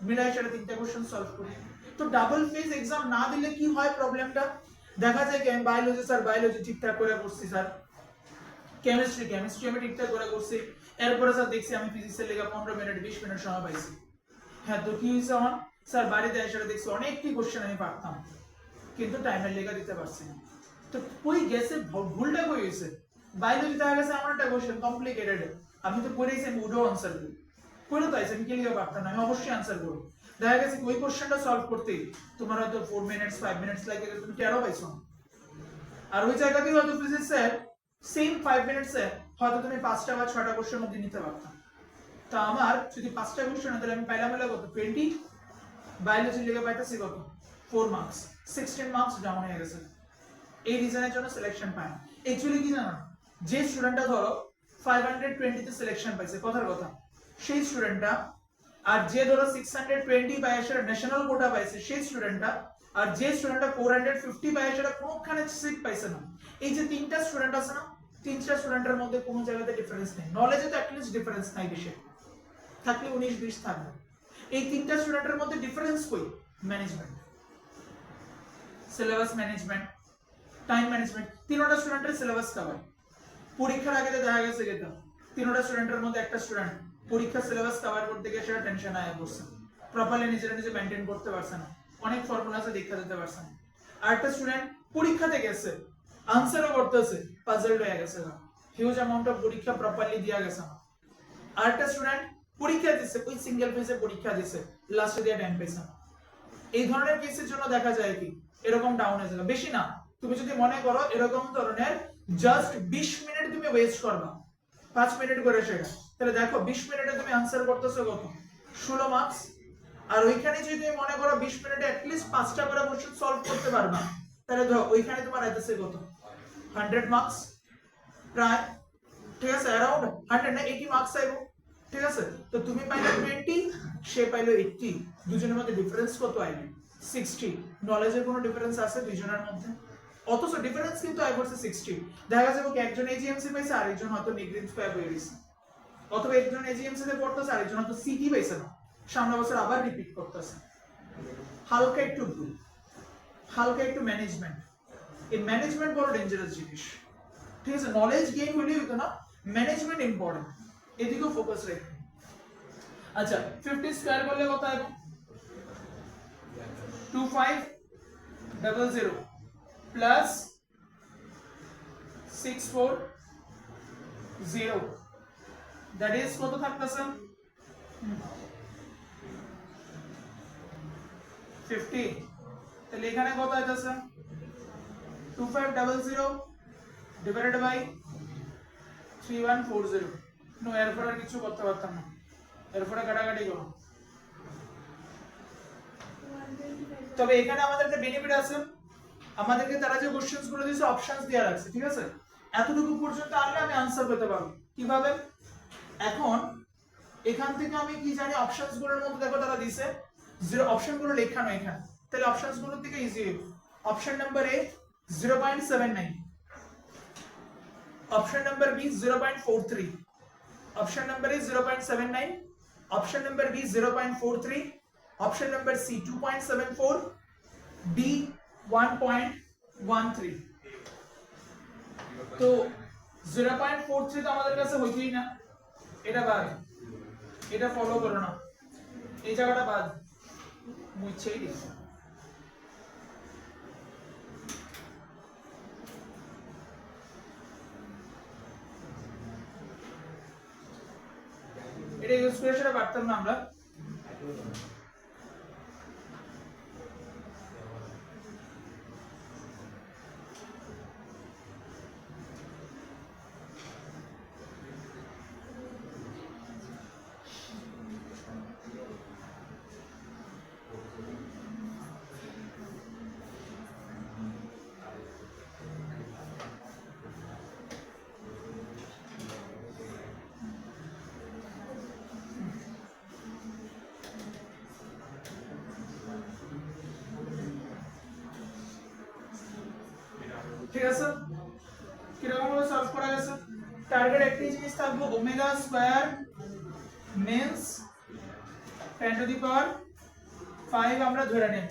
মিলাই সেটা 3টা কোশ্চেন সলভ করি। তো ডাবল ফেজ এক্সাম না দিলে কি হয় প্রবলেমটা? দেখা যায় কি আমি বায়োলজি স্যার বায়োলজি ঠিকঠাক করে করছি, স্যার কেমিস্ট্রি আমি ঠিকঠাক করে করছি, এরপরে স্যার দেখছি আমি ফিজিক্সের লেগে 15 মিনিট 20 মিনিট সময় পাইছি। হ্যাঁ, তো কি হয়েছে আমার? স্যার বাড়িতে এসে দেখছি অনেকটি কোশ্চেন আমি পারতাম কিন্তু টাইমের লেগে দিতে পারছি না। তো কই গেছে ভুলটা, কই হয়েছে? বায়োলজি দেখা গেছে আমার একটা কোশ্চেন কমপ্লিকেটেড, আমি তো পড়েছি, আমি উডো আনসার করি, পড়ে তো আইছে আমি কি লিখে পারতাম না, আমি অবশ্যই আনসার করব। দেখা গেছে ওই কোশ্চেনটা সলভ করতেই তোমার হয়তো 4 মিনিটস 5 মিনিটস লাগে, তুমি 13 পাইছো। আর ওই জায়গাতেই হয়তো ফিজিক্সের সেম 5 মিনিটসে হয়তো তুমি 5টা বা 6টা কোশ্চেন মধ্যে নিতে পারতাম। তো আমার যদি 5টা কোশ্চেন তাহলে আমি পাইলাম হলো কত? 20। বায়োলজি লেগে পাইতেছি কত? 4 মার্কস, 16 মার্কস ডাউন হয়ে গেছে। এই রিজনের জন্য সিলেকশন পায় না। অ্যাকচুয়ালি কি জানো, যে স্টুডেন্টটা ধরো 520 তে সিলেকশন পাইছে, কথার কথা, সেই স্টুডেন্টটা, আর যে ধরো 620 পায় সেটা ন্যাশনাল কোটা পাইছে সেই স্টুডেন্টটা, আর যে স্টুডেন্টটা 450 পায় সেটা কোনোখানে সিট পাইছে না। এই যে 3টা স্টুডেন্ট আছে না, 3টা স্টুডেন্টের মধ্যে কোনো জায়গাতে ডিফারেন্স নেই, নলেজে তো অ্যাটলিস্ট ডিফারেন্স নাই, বেশি থাকলে 19-20 থাকবে। এই 3টা স্টুডেন্টের মধ্যে ডিফারেন্স কই? Management, syllabus management, time management. 3টা স্টুডেন্টের সিলেবাস কভার। পরীক্ষার আগে দেখা গেছে যেটা 3টা স্টুডেন্টের মধ্যে একটা স্টুডেন্ট পরীক্ষার সিলেবাস কভার করতে গিয়ে সেটা টেনশন আয়া পড়ছে, প্রপারলি নিজেরা নিজে মেইনটেইন করতে পারছে না, অনেক ফর্মুলা আছে দেখা দিতে পারছে না। আর একটা স্টুডেন্ট পরীক্ষাতে গেছে, আনসারও করতেছে, পাজলড হয়ে গেছে, হিউজ অ্যামাউন্ট অফ পরীক্ষা প্রপারলি দিয়া গেছে না। আর একটা স্টুডেন্ট পরীক্ষা দিছে, ওই সিঙ্গেল ফেজে পরীক্ষা দিছে, লাস্টে দিয়ে টাইম পেয়েছে না। এই ধরনের কেসের জন্য দেখা যায় কি এরকম ডাউন হয়ে যাবে, বেশি না। তুমি যদি মনে করো এরকম ধরনের জাস্ট 20 মিনিট তুমি ওয়েস্ট করবা, 5 মিনিট করে সেটা, তাহলে দেখো 20 মিনিটে তুমি আনসার করতেছো কত? 16 মার্কস। আর ওইখানে যদি তুমি মনে করো 20 মিনিটে অ্যাট লিস্ট 5টা করে কোশ্চেন সলভ করতে পারবা, তাহলে ধরো ওইখানে তোমার আইতেছে কত? 100 মার্কস প্রায়, ঠিক আছে? अराउंड 100 না 80 মার্কস আইবো, ঠিক আছে? তো তুমি পাইলে 20, সে পাইলো 80, দুজনের মধ্যে ডিফারেন্স কত আইবে? 60। নলেজের কোনো ডিফারেন্স আছে দুইজনের মধ্যে? অথচ ডিফারেন্স কিন্তু আই করছে 60। দেখা যাবে কি একজন এজিএমসি পাইছে আর একজন হয়তো নিগ্রিন স্কয়ার হয়ে গেছে, অথবা একজন এজিএমসি তে পড়তেছে আর একজন হয়তো সিটি পাইছে না, সামনের বছর আবার রিপিট করতেছে। হালকা একটু ভুল, হালকা একটু ম্যানেজমেন্ট, এই ম্যানেজমেন্ট বড় ডেঞ্জারাস জিনিস, ঠিক আছে? নলেজ গেইন হইলেই হতো না, ম্যানেজমেন্ট ইম্পর্টেন্ট, এদিকেও ফোকাস রাখবে। আচ্ছা 50 স্কয়ার করলে কত হবে? 2500 প্লাস 640, দ্যাট ইজ কত থাকতেছে? 50। তাহলে এখানে কত আইতাছে? 2500 ডিভাইডেড বাই 3140। নো, এরপর আর কিছু করতে পারতাম না, এরপরে কাটাকাটি করো। তবে এখানে আমাদের একটা বেনিফিট আছে, আমাদেরকে তারা যে কোশ্চেনস গুলো দিয়েছে অপশনস দেয়া আছে, ঠিক আছে? এতটুকু পর্যন্ত আনলে আমি আনসার পেতে পারবো। কিভাবে? এখন এখান থেকে আমি কি জানি অপশনস গুলোর মধ্যে দেখো তারা দিছে জিরো অপশন গুলো লেখানো এখানে তাহলে অপশনস গুলো থেকে easy option number A 0.79 option number B 0.43 option number A 0.79 option number B 0.43 option number C 2.74 D 1.13 তো 0.43 তো আমাদের কাছে হইতই না এটা বাদ এটা ফলো করো না এই জায়গাটা বাদ মুছেই দিই এটা ইউজ করে সেটা পারতাম না আমরা ঠিক আছে কিরকম ভাবে সলভ করা গেছে টার্গেট একটি জিনিস থাকবে omega square means 10 to the power 5 আমরা ধরে নেব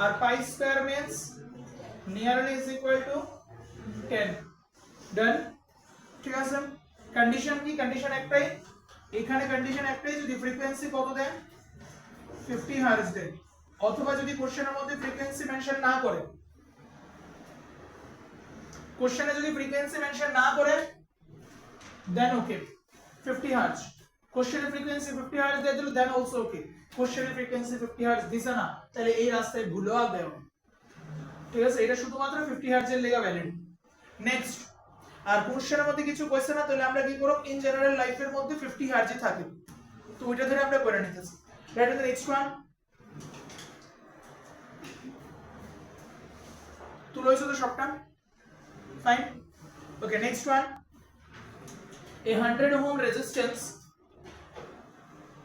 আর pi square means nearly is equal to 10 done ঠিক আছে কন্ডিশন কি কন্ডিশন একটাই এখানে কন্ডিশন একটাই যদি ফ্রিকোয়েন্সি কত দেন 50 হার্টজ দেন অথবা যদি কোশ্চেনের মধ্যে ফ্রিকোয়েন্সি মেনশন না করে क्वेश्चन যদি ফ্রিকোয়েন্সি মেনশন না করে দেন ওকে 50 হার্টজ কোশ্চেনের ফ্রিকোয়েন্সি 50 হার্টজ দিয়ে দিল দেন অলসো ওকে কোশ্চেনের ফ্রিকোয়েন্সি 50 হার্টজ দিছে না তাহলে এই রাস্তায় ভুলও আসবে ঠিক আছে এটা শুধুমাত্র 50 হার্টজ এর লেগা ভ্যালিড নেক্সট আর কোশ্চেনের মধ্যে কিছু কোশ্চেন না তাহলে আমরা কি করব ইন জেনারেল লাইফের মধ্যে 50 হার্টজই থাকে তো ওইটা ধরে আমরা করে নিতেছি that is the next one তুই লইছো তো সবটা fine okay next one a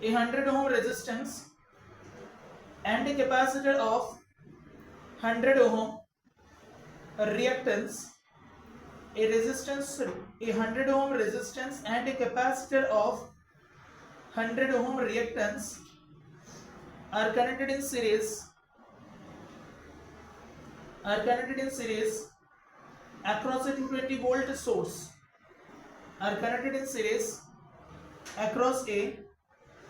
100 ohm resistance and a capacitor of 100 ohm reactance a 100 ohm resistance and a capacitor of 100 ohm reactance are connected in series across a 220 volt source are connected in series across a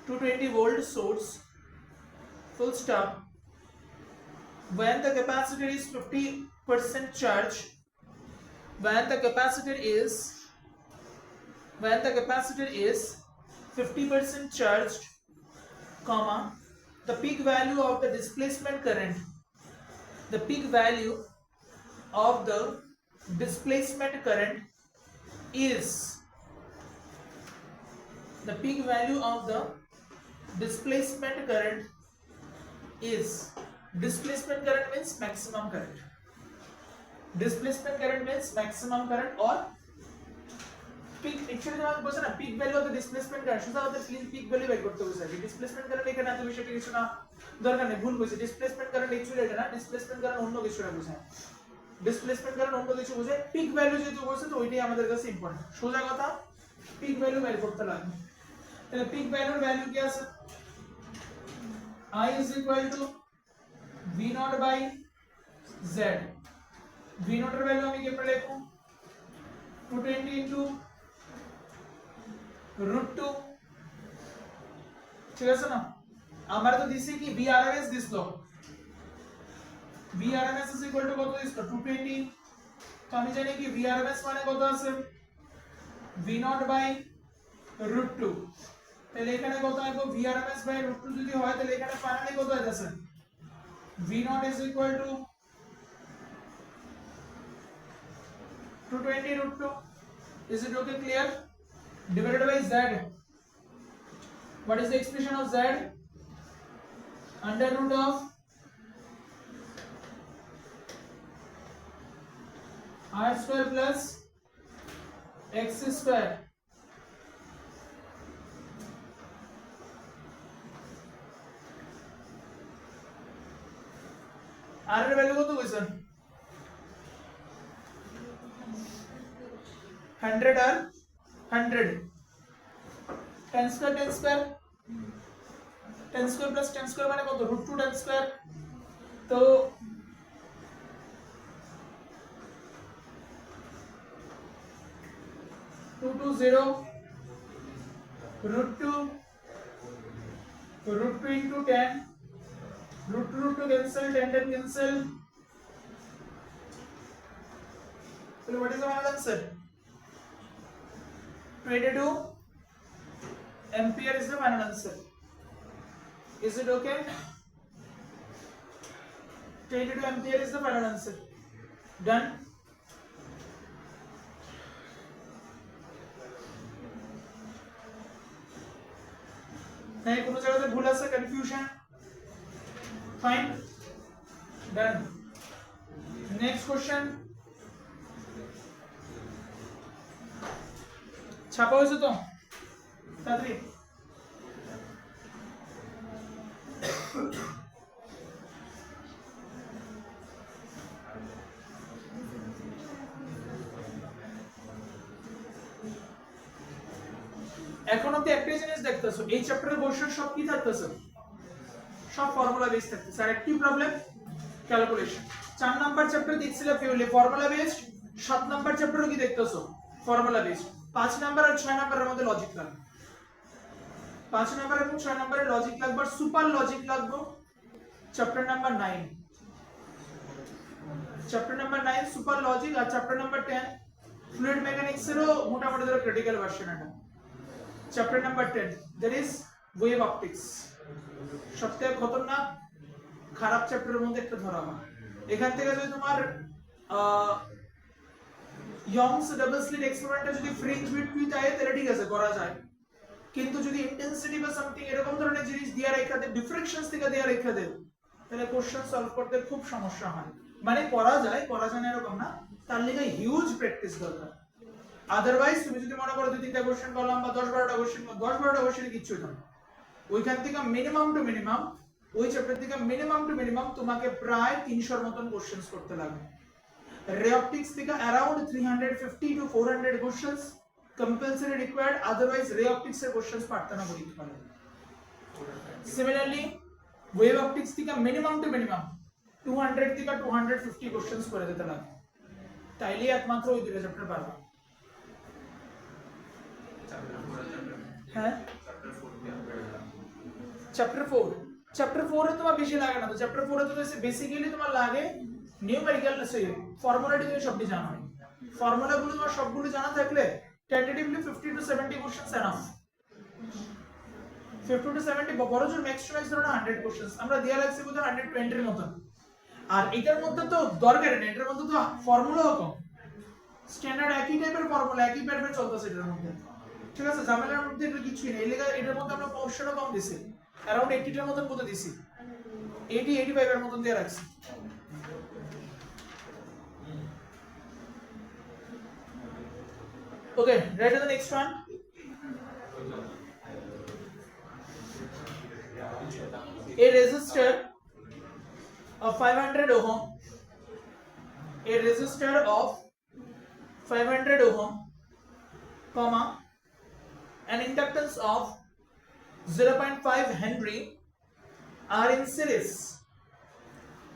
220 volt source full stop when the capacitor is 50% charged when the capacitor is 50% charged comma the peak value of the displacement current the peak value of the displacement current is the peak value of the displacement current is displacement current means maximum current or peak actually যখন বলছ না peak value of the displacement current শুধু আমাদের peak value বের করতে হবে displacement current এখানে এত বেশি কিছু না দরকার নেই ভুল কইছি displacement current actually এটা না displacement current অন্য কিছুটা বোঝায় ডিসপ্লেসমেন্ট কারণ অন্য কিছু বোঝায় পিক ভ্যালু যেহেতু বলছে তো ওইটাই আমাদের কাছে ইম্পর্টেন্ট সোজা কথা পিক ভ্যালু বের করতে লাগবে তাহলে পিক ভ্যালুর ভ্যালু কি আছে I is equal to v naught by z v naught এর ভ্যালু আমি কেমনে লিখব 220 into √2 ঠিক আছে না আমরা তো দিছি কি vrms দিছিল vrms is equal to কত দিছিল 220 তো আমি জানি কি vrms মানে কত আছে v naught by √2 তাহলে এখানে কত আসবে vrms by √2 যদি হয় তাহলে এখানে ফাইনালি কত আসছে v naught is equal to 220 √2 is it okay clear divided by z what is the expression of z under root of r square plus x square r এর ভ্যালু কত কইছেন 100 আর 100 10 square 10 square 10 square plus 10 square মানে কত √2 10 square তো 220 √2 √2 into 10 √2 cancel 10 cancel so what is the final answer 22 ampere is the final answer is it okay 22 ampere is the final answer done नहीं কোনো জায়গাতে ভুল আছে confusion fine done next question ছাপা হয়েছে তো তাড়াতাড়ি এখন অব্দি একটাই জিনিস দেখতেছো এই চ্যাপ্টারের কোশ্চেন সব কি থাকতেছে সব ফর্মুলা বেসড থাকতেছে আর একটি প্রবলেম ক্যালকুলেশন 4 নাম্বার চ্যাপ্টার দেখছিলে পিওরলি ফর্মুলা বেসড 7 নাম্বার চ্যাপ্টারও কি দেখতেছো ফর্মুলা বেসড 5 নাম্বার আর 6 নাম্বারের মধ্যে লজিক লাগবে 5 নাম্বার এবং 6 নাম্বারে লজিক লাগবে আর সুপার লজিক লাগবে chapter number 9 chapter number 9 super logic আর চ্যাপ্টার নাম্বার 10 ফ্লুইড মেকানিক্স এরও মোটামুটি ধরো ক্রিটিক্যাল ভার্সন এটা chapter number 10 that is wave optics সবথেকে খতরনাক খারাপ চ্যাপ্টারের মধ্যে একটা ধরা হয় এখান থেকে যদি তোমার ইয়ংস ডাবল স্লিট এক্সপেরিমেন্টে যদি ফ্রিঞ্জ বিটুইন আয় তাহলে ঠিক আছে করা যায় কিন্তু যদি ইন্টেন্সিটি বা সামথিং এরকম ধরনের জিনিস দিয়া রেখা দেয় ডিফ্রেকশনস থেকে দিয়া রেখা দেয় তাহলে কোশ্চেন সলভ করতে খুব সমস্যা হয় মানে করা যায় না এরকম না তার লাগি হিউজ প্র্যাকটিস দরকার আদারওয়াইজ তুমি যদি মনে করো 2-3টা কোশ্চেন করলাম বা 10-12টা কোশ্চেন 10-12টা কোশ্চেনে কিচ্ছু না ওইখান থেকে মিনিমাম টু মিনিমাম ওই চ্যাপ্টার থেকে মিনিমাম টু মিনিমাম তোমাকে প্রায় 300 এর মতন কোশ্চেনস করতে লাগবে রে অপটিক্স থেকে around 350 to 400 questions compulsory required otherwise রে অপটিক্স এর কোশ্চেনস পারতে না পরীক্ষা হলে সিমিলারলি ওয়েভ অপটিক্স থেকে মিনিমাম টু মিনিমাম 200 থেকে 250 কোশ্চেনস করে দিতে লাগবে তাইলে একমাত্র ওই দুটো চ্যাপ্টার পারবে चैप्टर 4 है तुम्हारा बेसिक लागे ना तो चैप्टर 4 है तो जैसे बेसिकली तुम्हारा लागे न्यूमेरिकल से फॉर्मूला তুমি সবটি জানো ফর্মুলা গুলো তোমার সবগুলো জানা থাকলে tentatively 50 to 70 questions enough 50 to 70 বড় জোর ম্যাক্স টু ম্যাক্স ধরো 100 কোশ্চেনস আমরা দেয়া লাগছে বোধ 120 এর মত আর এটার মধ্যে তো দরকার নেই এটার মধ্যে তো ফর্মুলাও কম স্ট্যান্ডার্ড একই টাইপের ফর্মুলা একই প্যাটার্নে চলতেছে এটার মধ্যে ঠিক আছে জামেলার মধ্যে এটা কিছুই নেই এটার মধ্যে আমরা কোশ্চেনও কম দিছি अराउंड 80 টার মতন কত দিছি 80 85 এর মতন দেয়া রাখছি okay write the next one a resistor of 500 ohm comma an inductance of 0.5 Henry are in series.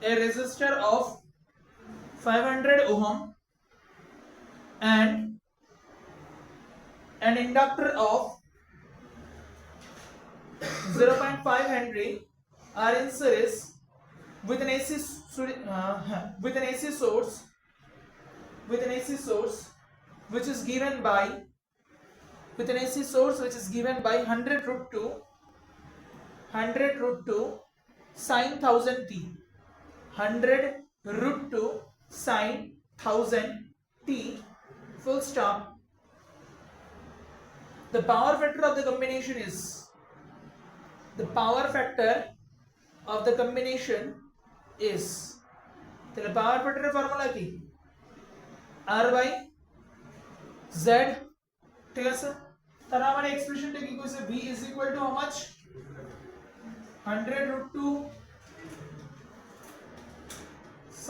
A resistor of 500 ohm and an inductor of 0.5 Henry are in series with an AC source which is given by 100 √2 sin 1000 t 100 √2 sin 1000 t full stop the power factor of the combination is the power factor of the combination is the power factor formula ki r by z ঠিক আছে তার মানে এক্সপ্রেশনটা কি কইছে v is equal to how much 100 √2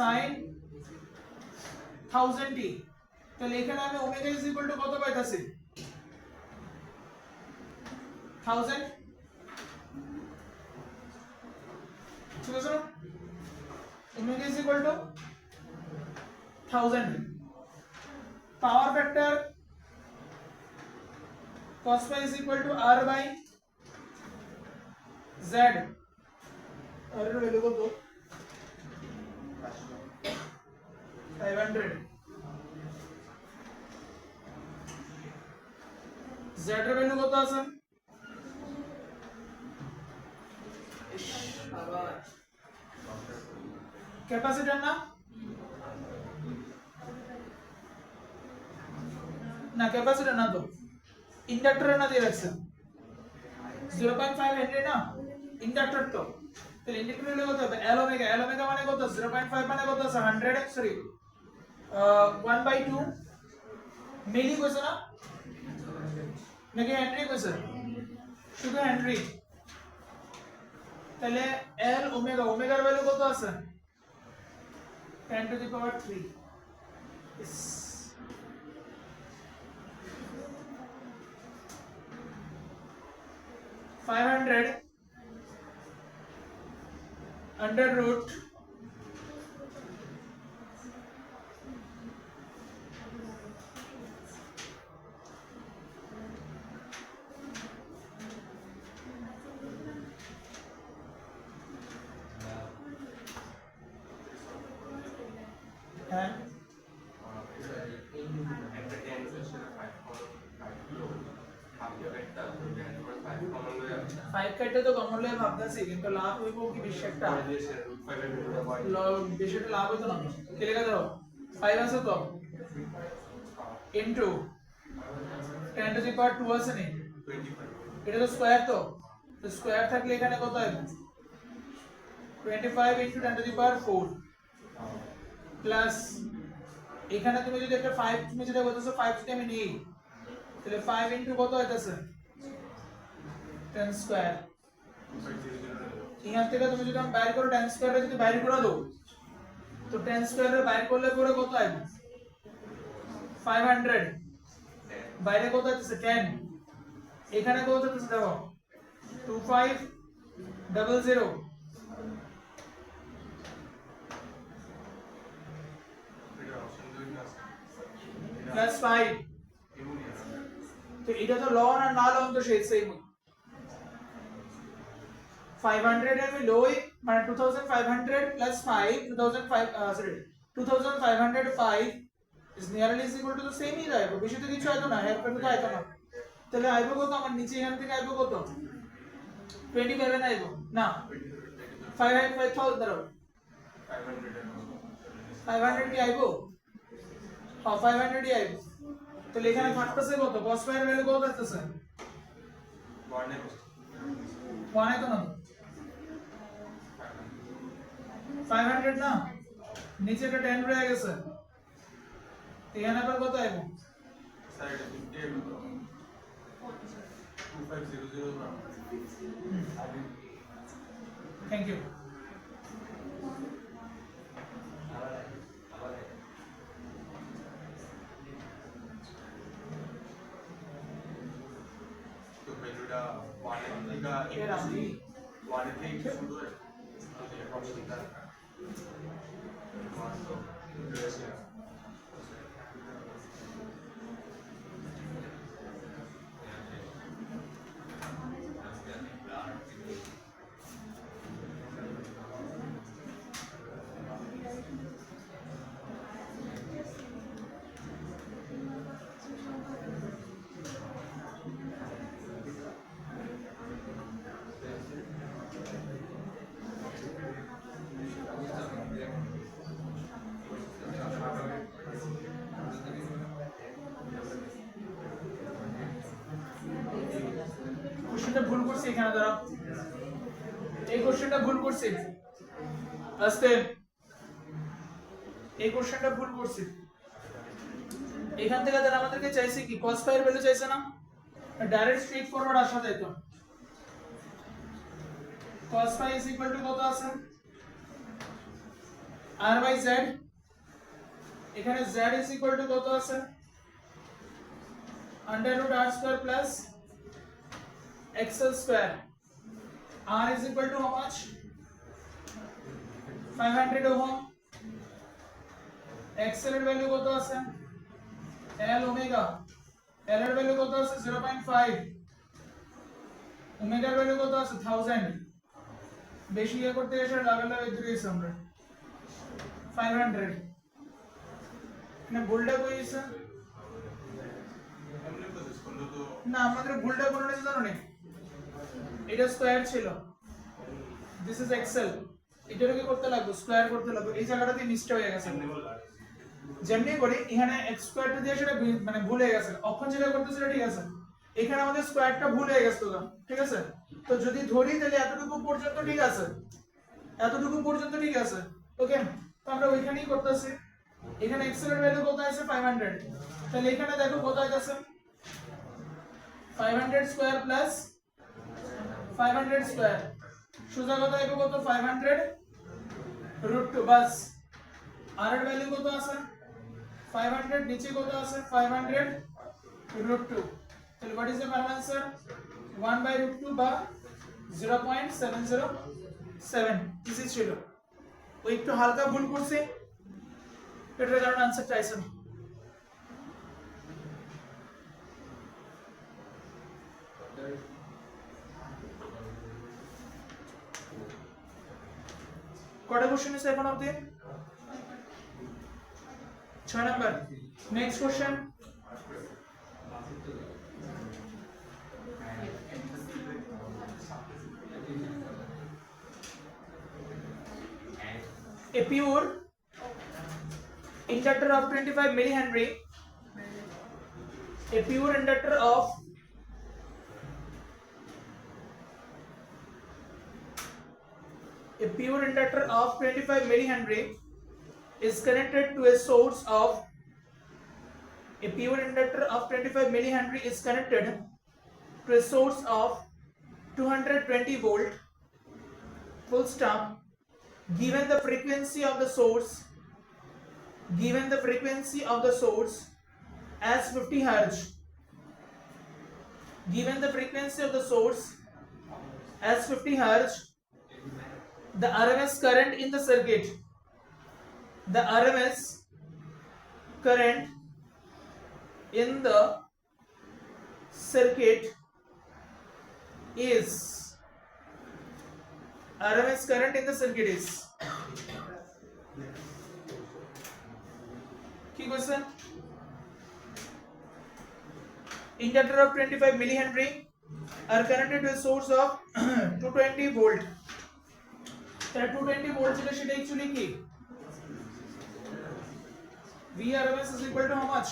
sin 1000t তাহলে এখানে আমি omega is equal two কত পাইতাছি 1000 ঠিক আছে না omega is equal two 1000 power factor cos phi is equal to r by z r এর ভ্যালু কত 500 z এর ভ্যালু কত আছে আবার ক্যাপাসিটর না না ক্যাপাসিটর না তো इंडक्टर ना दे रखছে 0.5 হেনরি না ইন্ডাক্টর তো তাহলে ইন্ডাক্টর হলো কত হবে L ওমেগা মানে কত 0.5 মানে কত আছে 100 সরি 1/2 মিলি কইছে না নাকি হেনরি কইছে শুধু হেনরি তাহলে L ওমেগার ভ্যালু কত আছে 10 to the power 3 yes. 500 under root and five কাটতে তো কমন লয়ে ভাবতাছি কিন্তু লাভ হইব কি বেশি একটা বেশি একটা লাভ হইতো না কি লেখা দাও 5 আছে তো ইনটু 10 টু দি পাওয়ার 2 আছে নি 25 এটা তো স্কয়ার তো স্কয়ার থাকলে এখানে কত হবে 25 into 10 to the power 4 plus এখানে তুমি যদি একটা 5 তুমি যেটা বলতেছো 5 যদি আমি নেই তাহলে 5 ইনটু কত হইতাছে 10 স্কয়ার यहाँ থেকে তুমি যদি हम বাইর করো 10 স্কয়ার যদি বাইর করে দাও তো 10 স্কয়ার এর বাইর করলে পরে কত আসবে 500 বাইরে কত আছে 10 এখানে কত আছে দেখো 2500 প্লাস 5 তো এটা তো লন আর না লন তো সেই সেম 500 এর লই মানে 2500 plus 5 2505 is nearly equal to the same ही रहेगा বেশি তো কিছু আইতো না হেল্প করতে আইতো না তাহলে আইবো কত আমার নিচে এখান থেকে আইবো কত 27 আইবো না 5000 ধরো 500 কি আইবো হ্যাঁ 500 ই আইবো তাহলে এখানে থাকতেছে কত cos phi এর ভ্যালু কত আসছে 1 আইতো না 500 না নিচে একটা 10 রয়ে গেছে এখানে আবার কত আইবো স্যার এটা 58 2500 থ্যাংক ইউ তো ভ্যালুটা 1 থেকে এর আমি 1 থেকে শুরু হয় কোশ্চেনটা ভুল করছি এখানে দাঁড়াও এই কোশ্চেনটা ভুল করছি আস্তে এই কোশ্চেনটা ভুল করছি এখান থেকে তারা আমাদেরকে চাইছে কি cos phi এর ভ্যালু চাইছে না ডাইরেক্ট স্ট্রেট ফরওয়ার্ড আসা যাইতো cos phi is equal to কত আছে r by z এখানে z is equal to কত আছে under root r square plus xl square r is equal to how much 500 ohm xl এর ভ্যালু কত আছে l omega l এর value কত আছে 0.5 ওমেগার ভ্যালু কত আছে 1000 বেশি ইয়ে করতে এসে লাগালাম এই দুই আমরা 500 না ভুলটা কই আছে না আমাদের ভুলটা কোন নিচে জানো নি এটা স্কয়ার ছিল দিস ইজ এক্সেল এটারে কি করতে লাগবে স্কয়ার করতে লাগবে এই জায়গাটাতে মিস্টেক হয়ে গেছে যেমনি করে এখানে x স্কয়ারটা দিয়ে সেটা মানে ভুল হয়ে গেছে অক্ষর যেটা করতেছিল ঠিক আছে এখানে আমাদের স্কয়ারটা ভুল হয়ে গেছে তো ঠিক আছে তো যদি ধরি তাহলে এতটুকু পর্যন্ত ঠিক আছে ওকে তো আমরা ওইখানেই করতেছি এখানে x এর ভ্যালু কত আছে 500 তাহলে এখানে দেখো কত আছে 500 স্কয়ার প্লাস 500 স্কয়ার সোজা কত হবে কত 500 √2 বাস r এর ভ্যালু কত আছে 500 নিচে কত আছে 500 √2 তাহলে what is the final answer 1/√2 বা 0.707 ইজি ছিল ওই একটু হালকা ভুল করছে এটার কারণে आंसर চাইছে না কটা কোশ্চেন আছে এখন অবধি 6 number next question A pure inductor of 25 millihenry a pure inductor of a pure inductor of 25 millihenry is connected to a source of a pure inductor of 25 millihenry is connected to a source of 220 volt full stop given the frequency of the source as 50 hertz given the frequency of the source as 50 hertz the RMS current in the circuit the RMS current in the circuit is RMS current in the circuit is key question inductor of 25 millihenry are connected to a source of 220 volt তাহলে 220 volt যেটা সেটা actually কি VRMS is equal to how much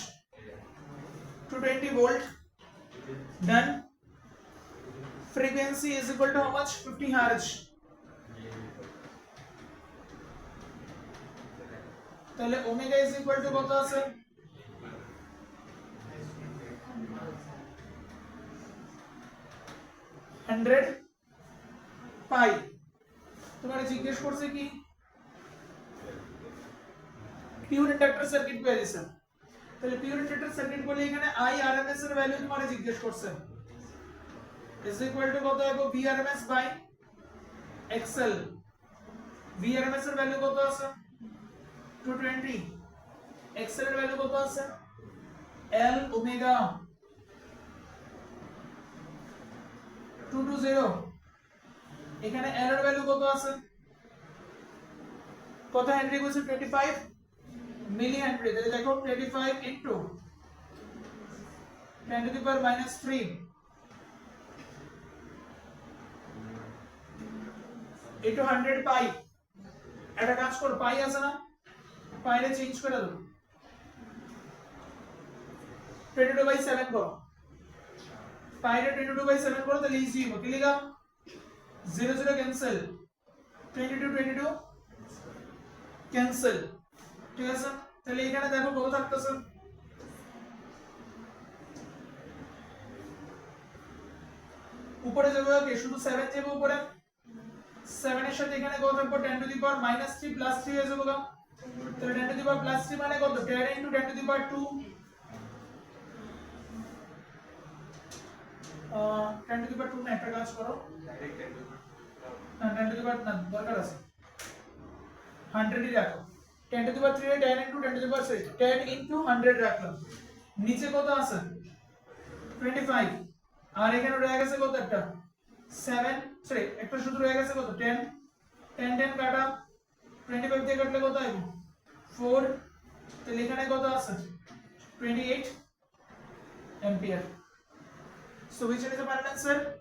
220 volt done frequency is equal to how much 50 hertz তাহলে omega is equal to কত আছে 100 পাই তোমারে জিজ্ঞেস করছে কি পিওর ইন্ডাক্টর সার্কিট পেয়ে দিয়েছে তাহলে পিওর ইন্ডাক্টর সার্কিট বলে এখানে IRMS এর ভ্যালু তোমারে জিজ্ঞেস করছে is equal to কত হবে VRMS বাই XL VRMS এর ভ্যালু কত আছে 220 XL এর ভ্যালু কত আছে L ওমেগা 220 এখানে L এর ভ্যালু কত আছে কত হেনরি বলছে 25 মিলি হেনরি তাহলে দেখো 25 into 10 to the power -3 into 100 পাই একটা কাজ কর পাই আছে না পাইরে চেঞ্জ করে দাও 22/7 করো পাইরে 22/7 করো তাহলে ইজি হবে কি লিখা 0 ক্যান্সেল 22 ক্যান্সেল ঠিক আছে তাহলে এখানে দেখো কত থাকতেছে উপরে যাবে কি শুধু 7 যাবে উপরে 7 এর সাথে এখানে কত থাকবে 10 টু দি পাওয়ার -3 + 3 হয়ে যাবে তাহলে 10 টু দি পাওয়ার প্লাস 3 মানে কত 10 into 10 to the power 2 10 to the power 2 না একটা কাজ করো না 10 টু দি পাওয়ার না দরকার আছে 100 ই রাখো 10 to the power 3 10 into 10 to the power 6 10 into 100 রাখলাম নিচে কত আছে 25 আর এখানে রয়ে গেছে কত একটা 7 সরি একটা শুধু রয়ে গেছে কত 10 10 10 কাটা 25 দিয়ে কাটলে কত আসবে 4 তাহলে এখানে কত আছে 28 ampere. So which one is the final answer?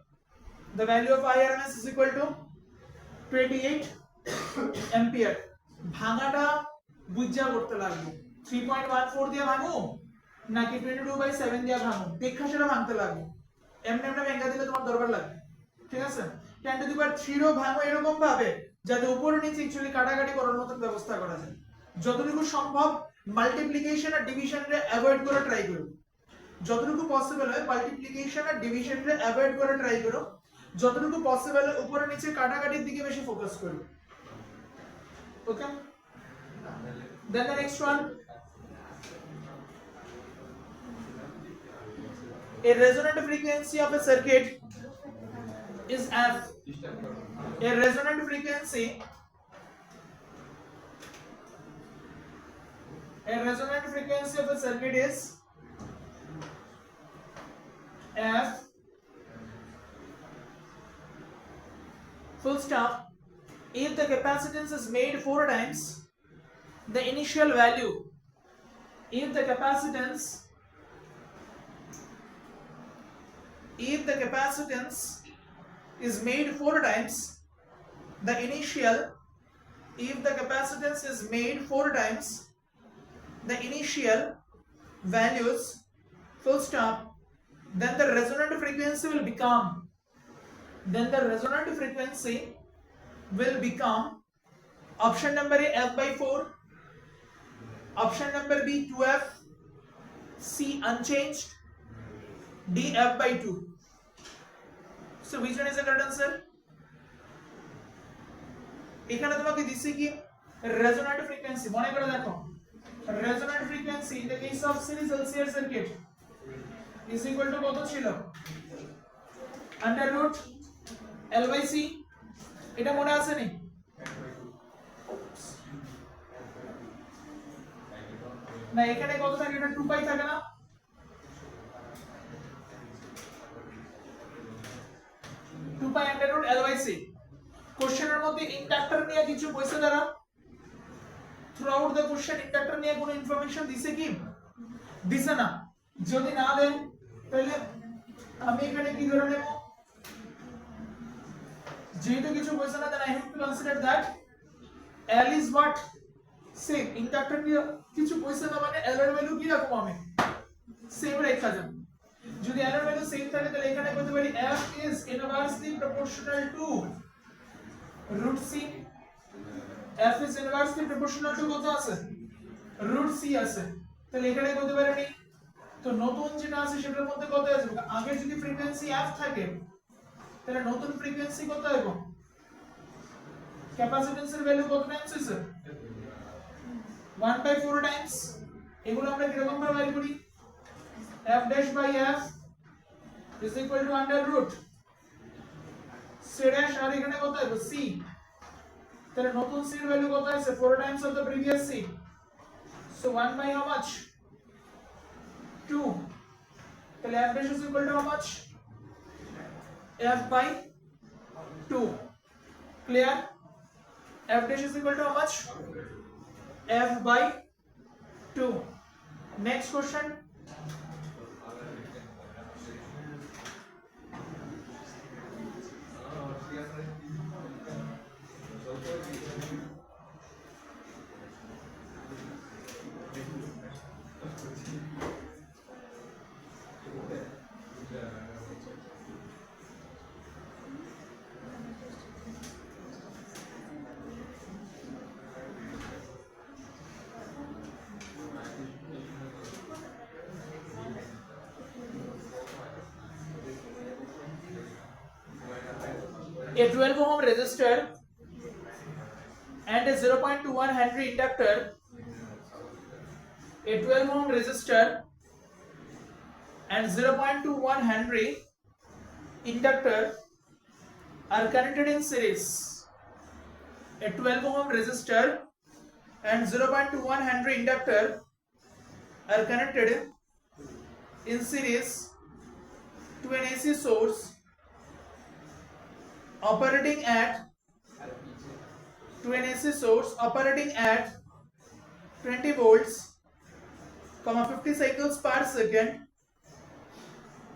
The value of IRMS is equal to 28 ampere. ভাঙাটা বুঝা করতে লাগবে 3.14 দিয়ে ভাঙো নাকি 22/7 দিয়ে ভাঙো দেখা সেটা ভাঙতে লাগবে এমনি এমনি ভেঙে দিলে তোমার দরকার লাগবে ঠিক আছে 10 টু দি পাওয়ার 3 ও ভাঙো এরকম ভাবে যাতে উপর নিচে एक्चुअली কাটাকাটি করার মতো ব্যবস্থা করা যায় যতটুকু সম্ভব মাল্টিপ্লিকেশন আর ডিভিশন রে অ্যাভয়েড করা ট্রাই করো যতটুকু পসিবল হয় মাল্টিপ্লিকেশন আর ডিভিশন রে অ্যাভয়েড করা ট্রাই করো যতটুকু পসিবল হয় উপর নিচে কাটাকাটির দিকে বেশি ফোকাস করো ওকে then the next one a resonant frequency of a circuit is f a resonant frequency of a circuit is f full stop if the capacitance is made 4 times the initial value if the capacitance is made 4 times the initial values full stop then the resonant frequency will become option number A f by 4 option number B 2f C unchanged D f by 2 so which one is the correct answer এখানে তোমাকে দিছি কি resonant frequency মনে করে দেখো resonant frequency in the case of series LCR circuit is equal to কত ছিল √ L/C এটা মনে আছে নি না এখানে কত থাকে এটা 2π থাকে না 2π √ L/C কোশ্চেনের মধ্যে ইন্ডাক্টর নিয়ে কিছু বইছে দ্বারা through out the question inductor নিয়ে কোনো ইনফরমেশন দিছে কি দিছে না যদি না দেন তাহলে আমি এখানে কি ধরে নেব যেহেতু কিছু বইছে না then I have to consider that L is what same inductor নিয়ে কিছু বইছে না মানে L এর ভ্যালু কি রাখবো আমি সেম রেখা যাব যদি L এর ভ্যালু সেম থাকে তাহলে এখানে বলতে পারি F is inversely proportional to √C f is inversely proportional to কত আছে √C আছে তাহলে এখানে বলতে পারি নি তো নতুন যেটা আছে সেটার মধ্যে কত আসবে আগে যদি ফ্রিকোয়েন্সি f থাকে তাহলে নতুন ফ্রিকোয়েন্সি কত হবে ক্যাপাসিট্যান্সের ভ্যালু কত টাইমস আছে 1/4 টাইমস এগুলো আমরা কি রকম ভাবে বের করি f dash by f is equal to √ c dash আর এখানে কত হবে c তাহলে নতুন c এর ভ্যালু কত আছে 4 Times of the previous c so 1 by how much 2 তাহলে f dash is equal to how much f by 2 clear f dash is equal to how much f by 2 next question a 12 ohm resistor and a 0.21 Henry inductor A 12 ohm resistor and 0.21 Henry inductor are connected in series. A 12 ohm resistor and 0.21 Henry inductor are connected in series to an AC source operating at 20 volts, 50 cycles per second,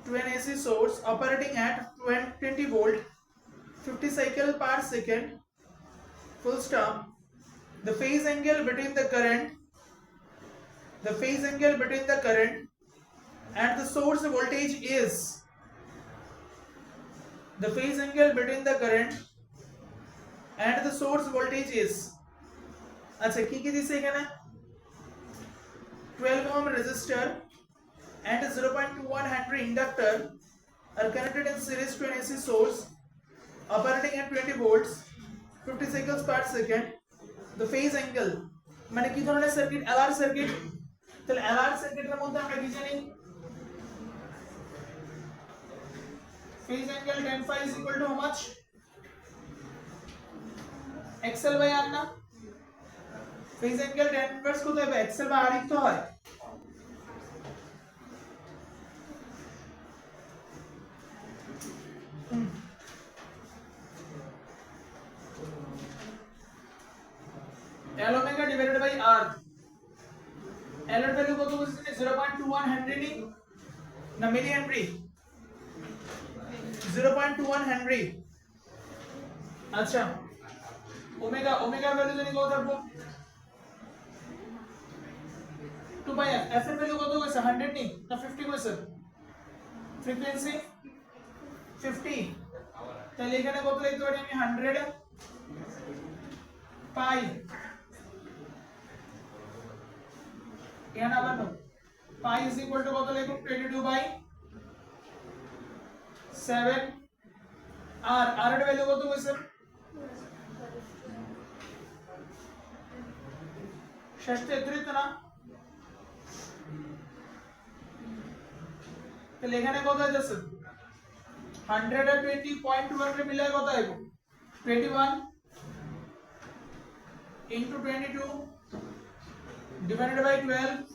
to an AC source operating at 20 volt, 50 cycle per second, full stop. The phase angle between the current and the source voltage is আচ্ছা কি কি দিছে এখানে 12 ohm resistor and 0.21 Henry inductor are connected in series to an AC source operating at 20 volts, 50 cycles per second. The phase angle মানে কি ধরনের circuit LR circuit তাহলে LR সার্কিটের মধ্যে আমরা কি জানি phase angle tan phi is equal to how much XL by R না phase angle tan inverse কত হবে XL by R লিখতে হয় L omega divided by R. L এর ভ্যালু কত বলছেন 0.21 হেনরি নি না মিলি হেনরি 0.21 হেনরি আচ্ছা ওমেগা ভ্যালু জানি কত থাকবো 2 বাই f এর ভ্যালু কত কইছে 100 নি না 50 কইছে ফ্রিকোয়েন্সি 50 তাহলে এখানে কত লিখতে পারি আমি 100 পাই এখানে আবার পাই ইজ ইকুয়াল টু কত লিখব 22 বাই 7 আর এর ভ্যালু কত কইছে শেষ 33 তো না তাহলে এখানে কত হইছে 100 আর 20.1 এর মিলায় কত আইবো 21 into 22 divided by 12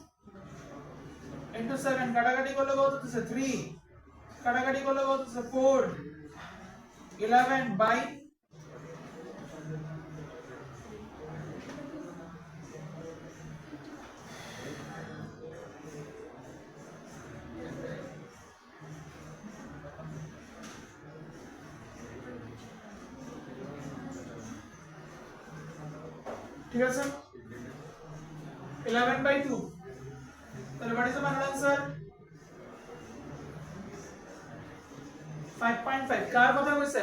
into 7 কাটাকাটি করলে কত হচ্ছে 3 কাটাকাটি করলে কত হচ্ছে 4 11 by ঠিক আছে 11 by 2 তাহলে what is the final answer 5.5 কার কথা কইছে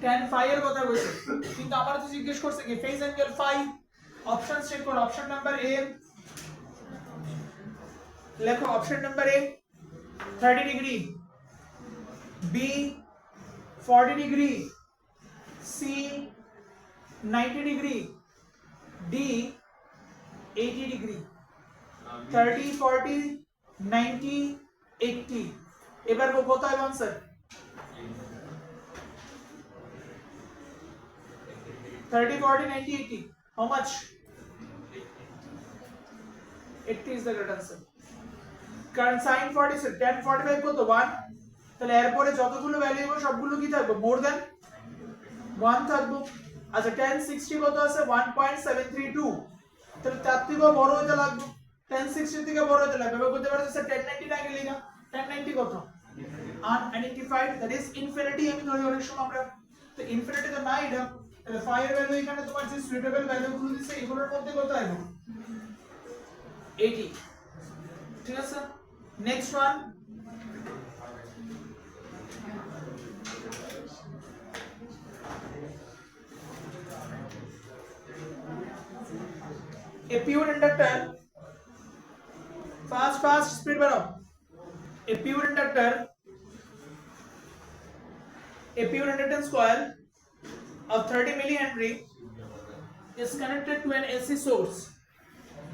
tan phi এর কথা কইছে কিন্তু আমার তো জিজ্ঞেস করছে কি phase angle phi option check করো অপশন নাম্বার A লেখো option number A 30 degree B 40 degree C 90 degree D 80 degree 30 40 90 80 এবার কত হবে answer 30 40 90 80 how much 80 is the correct answer কারণ sin 40 tan 45 কত 1 তাহলে এরপরে যতগুলো ভ্যালু হবে সবগুলো কি থাকবে মোর দ্যান 1 থাকবে আচ্ছা tan 60 কত আছে 1.732 তাহলে তার থেকে বড় হতে লাগবে tan 60 থেকে বড় হতে লাগবে বলতে পারো স্যার tan 90 না গেলে না tan 90 কত unidentified that is infinity আমি ধরি অনেক সময় আমরা তো infinity তো না এটা তাহলে phi এর ভ্যালু এখানে তোমার যে সুইটেবল ভ্যালু গুলো দিছে এগুলোর মধ্যে কত আসবে 80 ঠিক আছে next one A pure inductor fast speed बढ़ाओ a pure inductance coil of 30 millihenry is connected to an AC source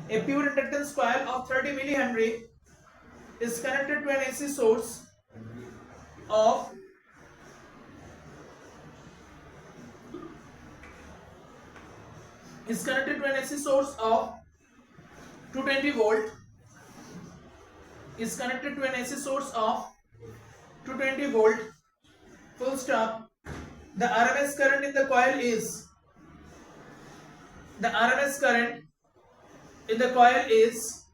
A pure inductance coil of 30 millihenry is connected to an AC source of 220 volt. Is connected to an AC source of 220 volt. Full stop. The RMS current in the coil is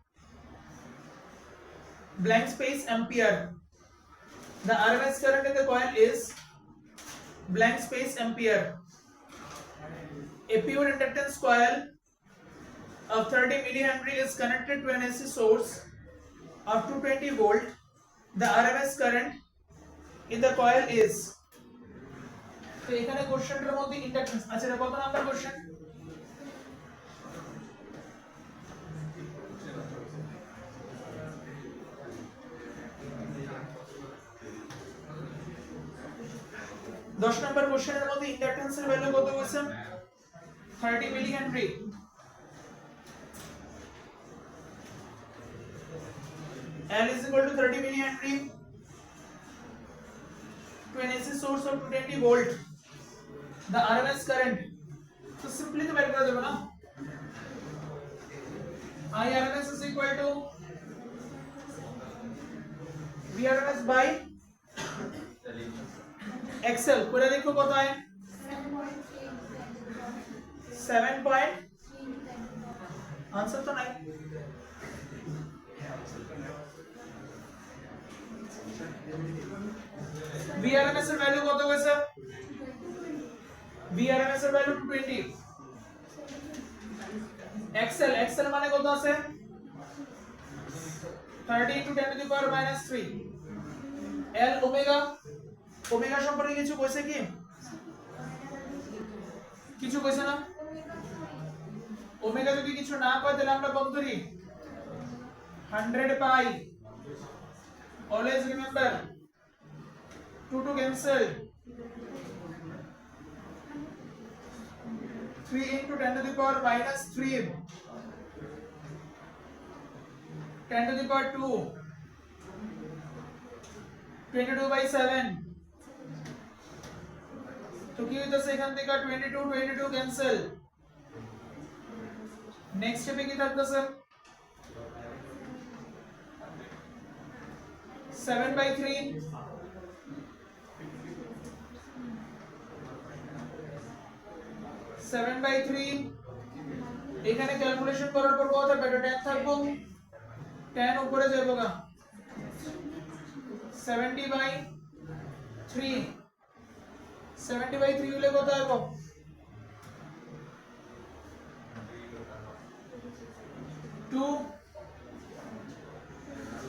blank space ampere. The RMS current in the coil is blank space ampere. A pure inductance coil of 30 millihenry is connected to an AC source of 220 volt. The RMS current in the coil is. তো এখানে কোশ্চেনটার মধ্যে inductance আচ্ছা এটা কত number question? দশ নম্বর কোশ্চেনের মধ্যে ইন্ডাকটেন্সের value কত বলছেন? 30 millihenry. L is equal to 30 millihenry to an AC source of 220 volt. The RMS current. So simply तो बेर कर देबो ना। IRMS is equal to VRMS by XL। করে দেখো কত হয়? 7 পয়েন্ট आंसर तो नहीं। VRMS এর ভ্যালু কত হয়েছে? VRMS এর ভ্যালু 20। XL মানে কত আছে? 30 into 10 to the power minus 3। L omega সম্পর্কে কিছু কইছে কি? কিছু কইছে না? ওমেগা যদি কিছু না কয় তাহলে আমরা কত ধরি? 100 পাই। Always remember 2 to cancel, 3 into 10 to the power minus 3, 10 to the power 2, 22 by 7। তো কি হইতাছে এখান থেকে 22 ক্যান্সেল। নেক্সট স্টেপে কি থাকতেছে? 7 by 3, 7 by 3। এখানে ক্যালকুলেশন করার পর কত থাকবে? 10 থাকবো। 10 উপরে যাবো গা 70 by 3। 70 by 3 হলে কত আসবো? 2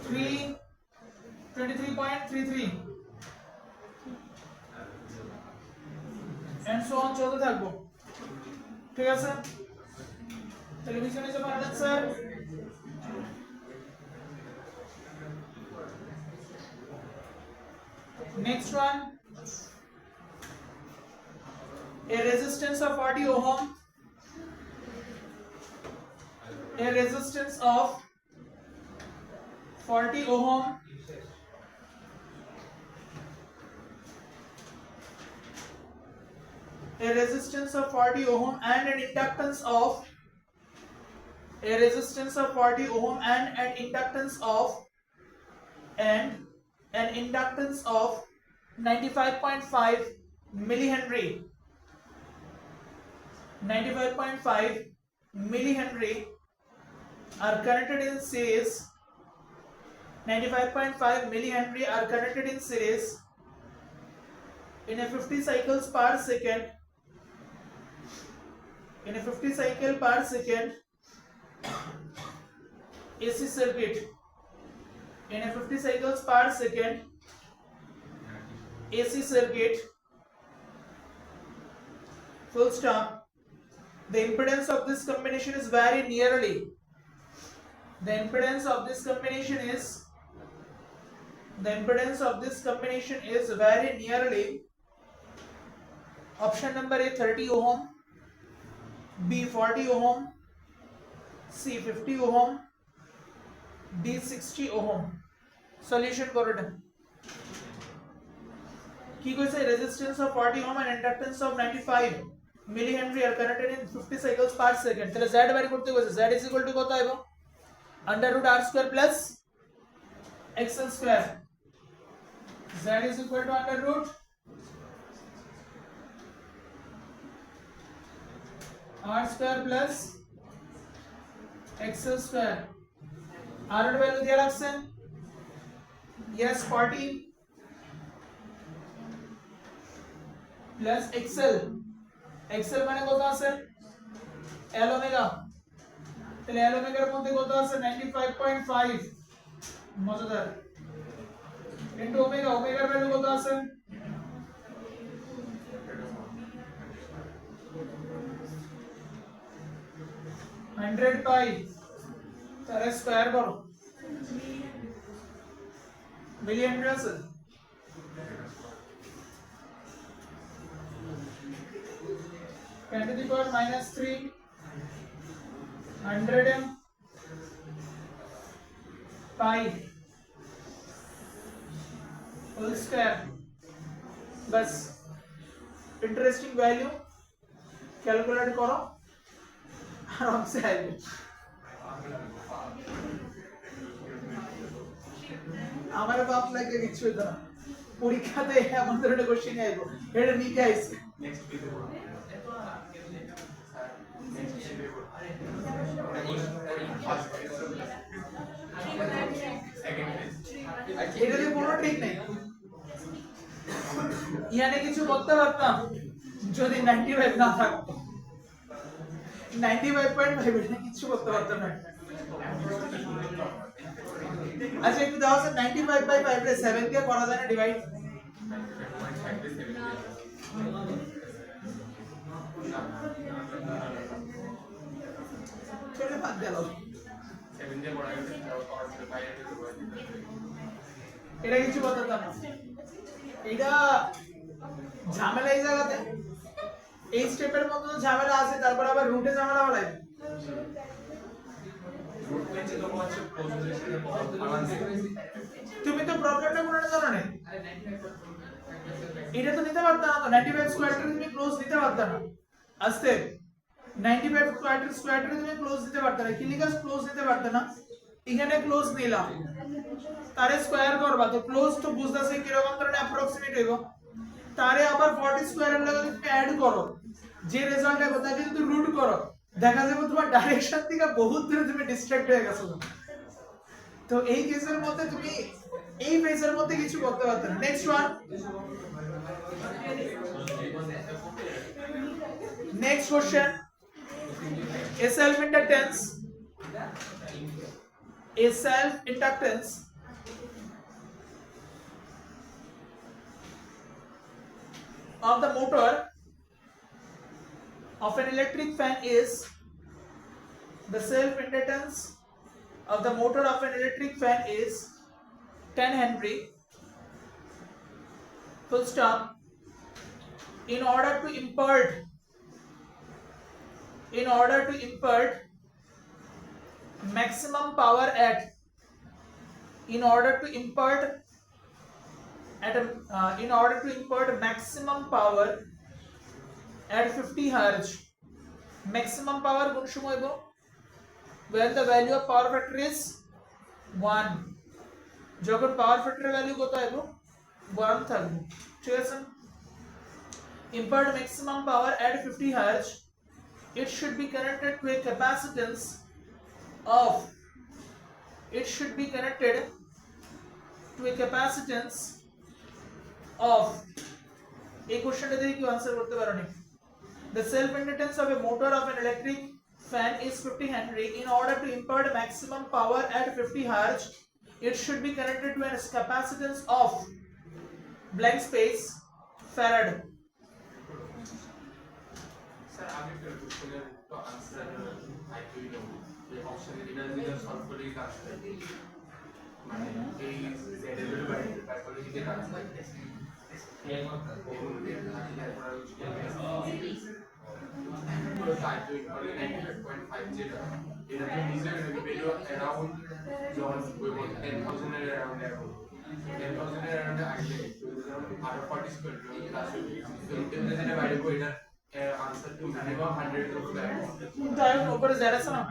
3 23.33 and so on চলতে থাকবো। ঠিক আছে? টেলিভিশন ইজ আমার answer. Next one, a resistance of 40 ohm, a resistance of 40 ohm a resistance of 40 ohm and an inductance of 95.5 millihenry 95.5 millihenry are connected in series 95.5 millihenry are connected in series in a 50 cycles per second AC circuit in a 50 cycles per second AC circuit full stop. The impedance of this combination is very nearly option number A 30 ohm, B 40 ohm, C 50 ohm, D 60 ohm. Solution করো এটা কি কইছে resistance of 40 ohm and inductance of 95 millihenry are connected in 50 cycles per second তাহলে z বের করতে কইছে z is equal to কত আইবো under root r square plus xl square z is equal to under root r square plus xl square r এর value দিয়ে রাখছেন yes 40 plus xl মানে কত আছে l ওমেগা তাহলে l ওমেগার মধ্যে কত আছে 95.5 মজাদার ইনটু ওমেগার ভ্যালু কত আছে 100 পাই তার স্কয়ার করো মিলিয়ন আছে 10 to the power minus 3 100 m pi whole square बस इंटरेस्टिंग वैल्यू कैलकुलेट करो आराम से आएगी हमारे बाप लगे কিছু না পরীক্ষাতে আমাদের একটা কোশ্চেন আইবো এটা নিতে আইছে এটা দিয়ে কোনো ঠিক নেই ইয়ানে কিছু করতে পারতাম যদি 95 না থাকতো 95.5 এটা কিছু করতে পারতাম না আচ্ছা একটু দাও স্যার 95/5 রে 7 কে করা যায় না ডিভাইড চলে বাদ দাও 7 দিয়ে করা গেছে এটা কিছু বলতাম না এটা ঝামেলা এই জায়গাতে এই স্টেপের মধ্যে ঝামেলা আছে তারপর আবার রুটে ঝামেলা হলাই তুমি তো প্রবলেমটা কোনটা জানো না এটা তো নিতে পারতা না তো 95 স্কয়ারটা তুমি ক্লোজ নিতে পারতা না আস্তে 95 স্কয়ারটা তুমি ক্লোজ দিতে পারতা না কিলিকাস ক্লোজ দিতে পারতা না এখানে ক্লোজ নিলাম তারে স্কয়ার করবা তো ক্লোজ তো বুঝতাছে কি রকম ধরনের অ্যাপ্রক্সিমেট হইবো তারে আবার 40 স্কয়ারের লগে তুমি অ্যাড করো যে রেজাল্ট হবে তাকে যদি রুট করো দেখা যাবে তোমার ডাইরেকশন থেকে বহুত দূরে তুমি ডিস্ট্রাক্ট হয়ে গেছো তো এই কেসের মধ্যে তুমি এই ফেজের মধ্যে কিছু করতে পারতে না next one next question a self inductance of the motor of an electric fan is the self inductance of the motor of an electric fan is 10 Henry full stop in order to impart maximum power at maximum power at 50 Hz maximum power কোন সময় হইব when the value of power factor is 1 যখন পাওয়ার ফ্যাক্টরের value কত হইব 1 থাকবে ঠিক আছে impart maximum power at 50 Hz it should be connected to a capacitance of এই কোশ্চেনটা দিয়ে কি आंसर করতে পারো নি the self inductance of a motor of an electric fan is 50 Henry in order to impart maximum power at 50 Hz it should be connected to a capacitance of blank space farad sir aage ke question to answer I do know the option energy solve করে কাজ করে মানে এই z এর value তারপরে কি কাজ করে
Time to equal 95.50. এটা তো নিজে ভ্যালু অ্যারাউন্ড যখন ওই 10,000 এর অ্যারাউন্ড এর 10,000 এর অ্যারাউন্ড আইলে আরো 40 স্কয়ার প্লাস তো এটা যেটা বাইরে কই এটা answer to minimum 100 of that
তাই উপরে z আছে না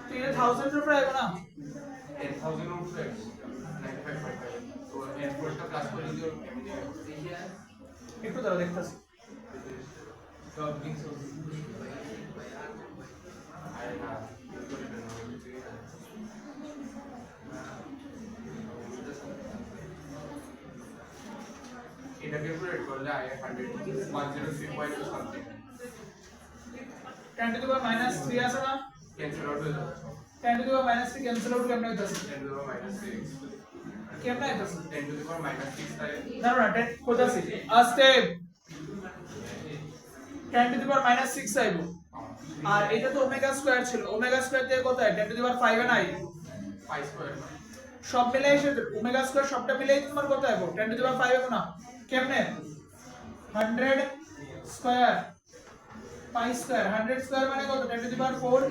তো এটা 1000 এর উপরে আইবো না
10,000 অফ x 95.5 তো এর পরটা প্লাস করে দিও
একটু দাঁড়া দেখতাছি
এটা ক্যালকুলেট করলে I 103.2 something
10 to the power minus 3 আছে না
ক্যান্সেল আউট হয়ে যাবে
10 to the power minus 3 cancel out কেমনে হইতাছে
10 to the power minus 6
কেমনে হইতাছে
10 to the power minus 6 তাই
না না 10 কোথাছে a step 10 to the power minus 6 আইবো আর এটা তো ওমেগা স্কয়ার ছিল ওমেগা স্কয়ার থেকে কত হয় 10 টু দি পাওয়ার 5 এ নাই
5 স্কয়ার
সব মিলে এসে ওমেগা স্কয়ার সবটা মিলেই তোমার কত আইবো 10 টু দি পাওয়ার 5 আইবো না কেমনে 100 স্কয়ার পাই স্কয়ার 100 স্কয়ার মানে কত 10 to the power 4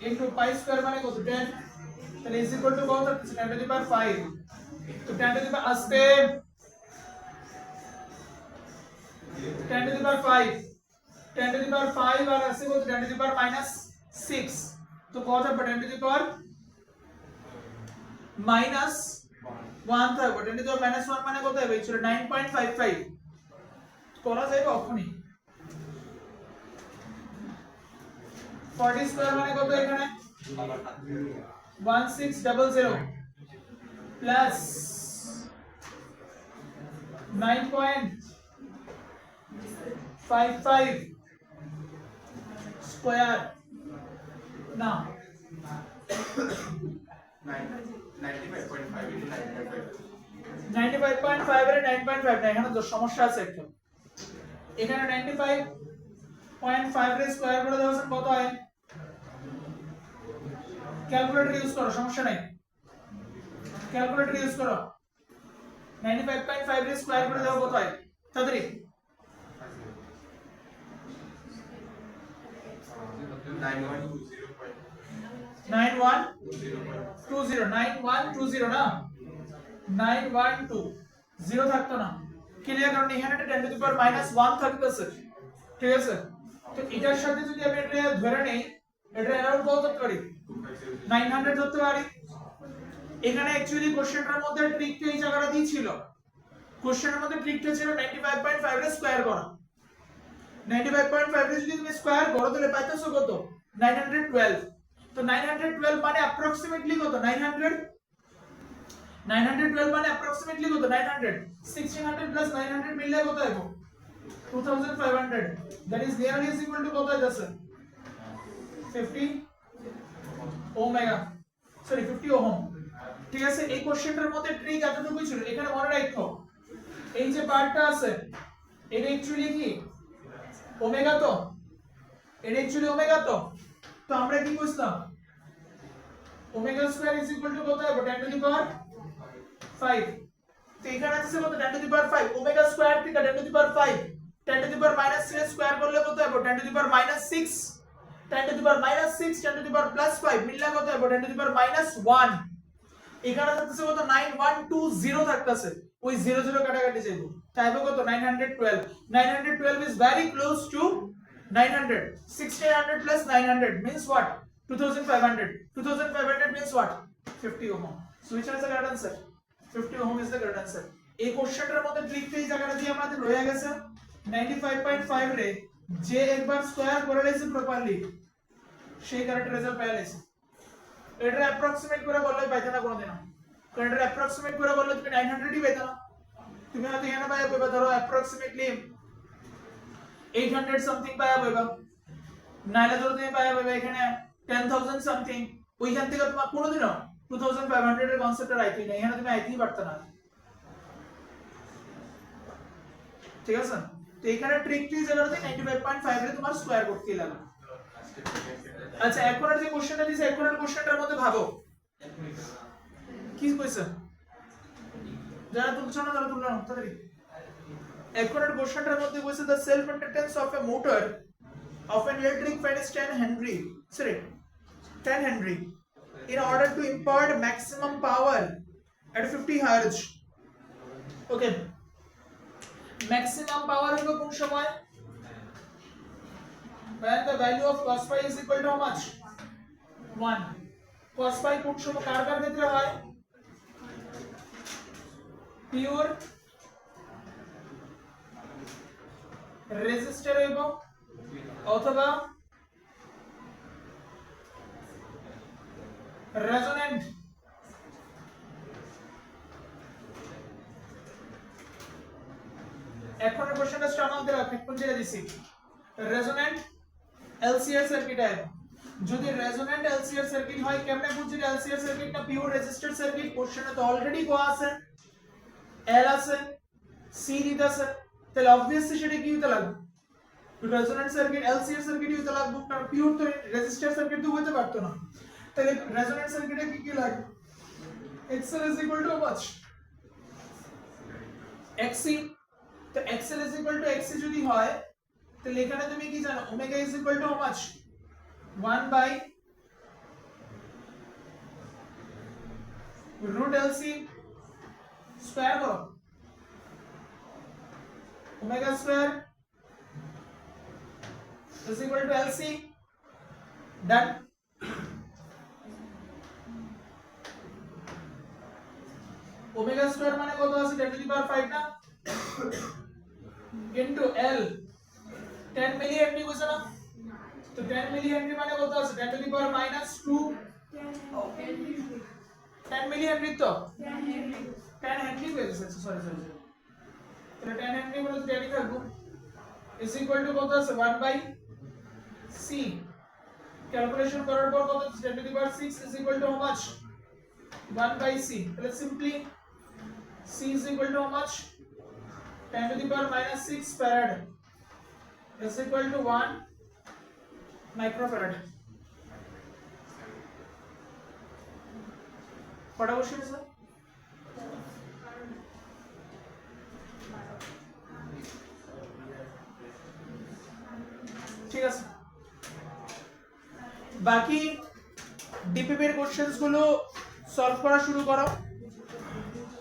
into pi square মানে কত 10 তাহলে ইজ ইকুয়াল টু কত 10 টু দি পাওয়ার 5 তো 10 টু দি পাওয়ার আসতে 10 to the power 5 10 to the power 5 আর আছে কত 10 to the power minus 6 তো কত হবে 10 to the power minus 1 থাকবে 10 to the power minus 1 মানে কত হবে ছিল 9.55 করা যাবে কখনই 40 স্কয়ার মানে কত এখানে 1600 প্লাস 9.55 স্কয়ার না
95.5 into 9.5
95.5 এর 9.5 না এখানে তো সমস্যা আছে একটু এখানে 95.5 এর স্কয়ার করে দেওয়া আছে কত হয় ক্যালকুলেটর ইউজ করো সমস্যা নাই ক্যালকুলেটর ইউজ করো 95.5 এর স্কয়ার করে দাও কত হয় তাড়াতাড়ি 9120 না 9120 থাকতো না ক্লিয়ার কারণ এখানে 10 টু দি পাওয়ার মাইনাস 1 থাকতেছে ঠিক আছে তো এটার সাথে যদি আমি এটা ধরে নেই এটা অ্যারাউন্ড কত ধরতে পারি 900 ধরতে পারি এখানে অ্যাকচুয়ালি কোশ্চেনটার মধ্যে ট্রিকটা এই জায়গাটা দিয়ে ছিল কোশ্চেনের মধ্যে ট্রিকটা ছিল 95.5 এর স্কয়ার করা 95.5 এর যদি তুমি স্কয়ার করো তাহলে পাইতেছো কত 912 তো 912 মানে অ্যাপ্রক্সিমেটলি কত 900 912 মানে অ্যাপ্রক্সিমেটলি কত 900 1600 প্লাস 900 মিললে কত হবে 2500 that is nearly is equal two কত হইতাছে 50 ওমেগা সরি 50 ওহম ঠিক আছে এই কোশ্চেনটার মধ্যে ট্রিক এতটুকুই ছিল এখানে মনে রাখো এই যে পার্টটা আছে এটা অ্যাকচুয়ালি কি ওমেগা তো এটা অ্যাকচুয়ালি ওমেগা তো আমরা কি বুঝলাম omega square is equal two কত হবে 10 টু দি পাওয়ার 5 তো এখানে আছে কত 10 to the power 5 omega square থেকে 10 to the power 5 10 to the power minus 3 square করলে কত হবে 10 to the power minus 6 10 to the power minus 6 10 to the power plus 5 মিললে কত হবে 10 টু দি পাওয়ার মাইনাস 1 এখানে থাকতেছে কত 9120 থাকতেছে ওই 00 কাটাকাটি যাইবো তাইবে কত 912 912 is very close to 900 1600 plus 900 means what 2500 2500 means what 50 ohm so which one is the correct answer 50 ohm is the correct answer এই কোশ্চেনটার মধ্যে ট্রিকটা এই জায়গাটা দিয়ে আমাদের রয়ে গেছে 95.5 রে যে একবার স্কয়ার করে লাইছে প্রপারলি সেই কারেক্ট রেজাল্ট পাই লাইছে এটা অ্যাপ্রক্সিমেট করে বললে পাইতে না কোনদিন কারণ এটা অ্যাপ্রক্সিমেট করে বললে তুমি 900 ই পাইতে না তুমি হয়তো এখানে পাইয়া পাইবা ধরো অ্যাপ্রক্সিমেটলি 800 সামথিং পাইয়া পাইবা নাইলে ধরো তুমি পাইয়া পাইবা এখানে 10000 সামথিং ওইখান থেকে তোমার কোনোদিনও 2500 এর কনসেপ্টটা রাইটই না এখানে তুমি আইতেই পারতে না ঠিক আছে তো এখানে ট্রিকটি জায়গাতে 95.5 এর তোমার স্কয়ার করতে লাগে আচ্ছা এখন আর যে কোশ্চেনটা দিছে এখন আর কোশ্চেনটার মধ্যে ভাবো কি কইছে যারা তুলছো না তারা তুললো না তাড়াতাড়ি। এখন এর কোশ্চেনটার মধ্যে বলছে the self inductance of a motor of an electric fan is 10 Henry. Sorry, 10 Henry. In order to impart maximum power at 50 Hz. Okay. Maximum power হলো কোন সময়? When the value of cos phi is equal to how much? 1. Cos phi কোন সময় কার ক্ষেত্রে হয়? Pure register এবং অথবা resonant এখন কোশ্চেনটা স্ট্রং দিয়ে রাখ কোন জায়গায় দিছি রেজোন্যান্ট এলসিআর সার্কিট আছে যদি রেজোন্যান্ট এলসিআর সার্কিট হয় কেমনে বুঝছি এলসিআর সার্কিট না পিওর রেজিস্টার সার্কিট কোশ্চেনে তো অলরেডি কোয়া আছে এল আছে সি দিতেছে তাহলে অবভিয়াসলি সেটা কি হতে লাগবে রেজোন্যান্ট সার্কিট এলসিআর সার্কিট হতে লাগবে কারণ পিওর তো রেজিস্টার সার্কিট তো হতে পারতো না তাহলে রেজোন্যান্ট সার্কিটে কি কি লাগবে XL is equal to how much XC তো XL is equal to XC যদি হয় তাহলে এখানে তুমি কি জানো omega is equal to how much 1 by root LC square করো omega square is equal to LC done omega square মানে কত আছে 10 to the power 5 না into L 10 মিলি হেনরি বুঝছো না তো 10 মিলি হেনরি মানে কত আছে 10 to the power minus 2 10 milli Henry তো 10 হেনরি হয়ে গেছে সরি তাহলে 10 হেনরি বলে তো 10 থাকবো is equal to কত আছে 1 by c ক্যালকুলেশন করার পর কত আছে 10 to the power 6 is equal to how much 1 by c তাহলে simply c is equal to how much 10 to the power minus 6 farad is equal to 1 microfarad কটা question sir ঠিক আছে বাকি DPP এর কোশ্চেনস গুলো সলভ করা শুরু করো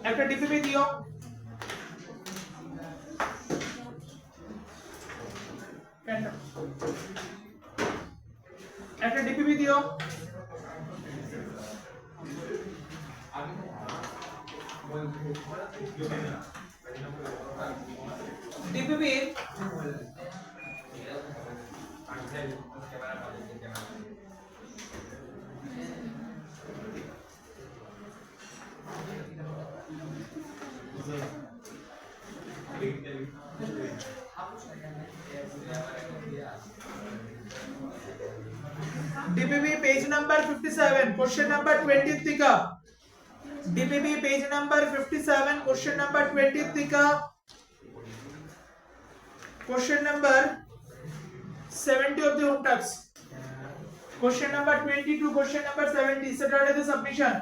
একটা ডিপিপি দিও একটা ডিপিপি দিও DPP DPP page number 57 question number 20 tika DPP page number 57 question number 20 tika question number 70 of the home task question number 22 question number 70 Saturday the submission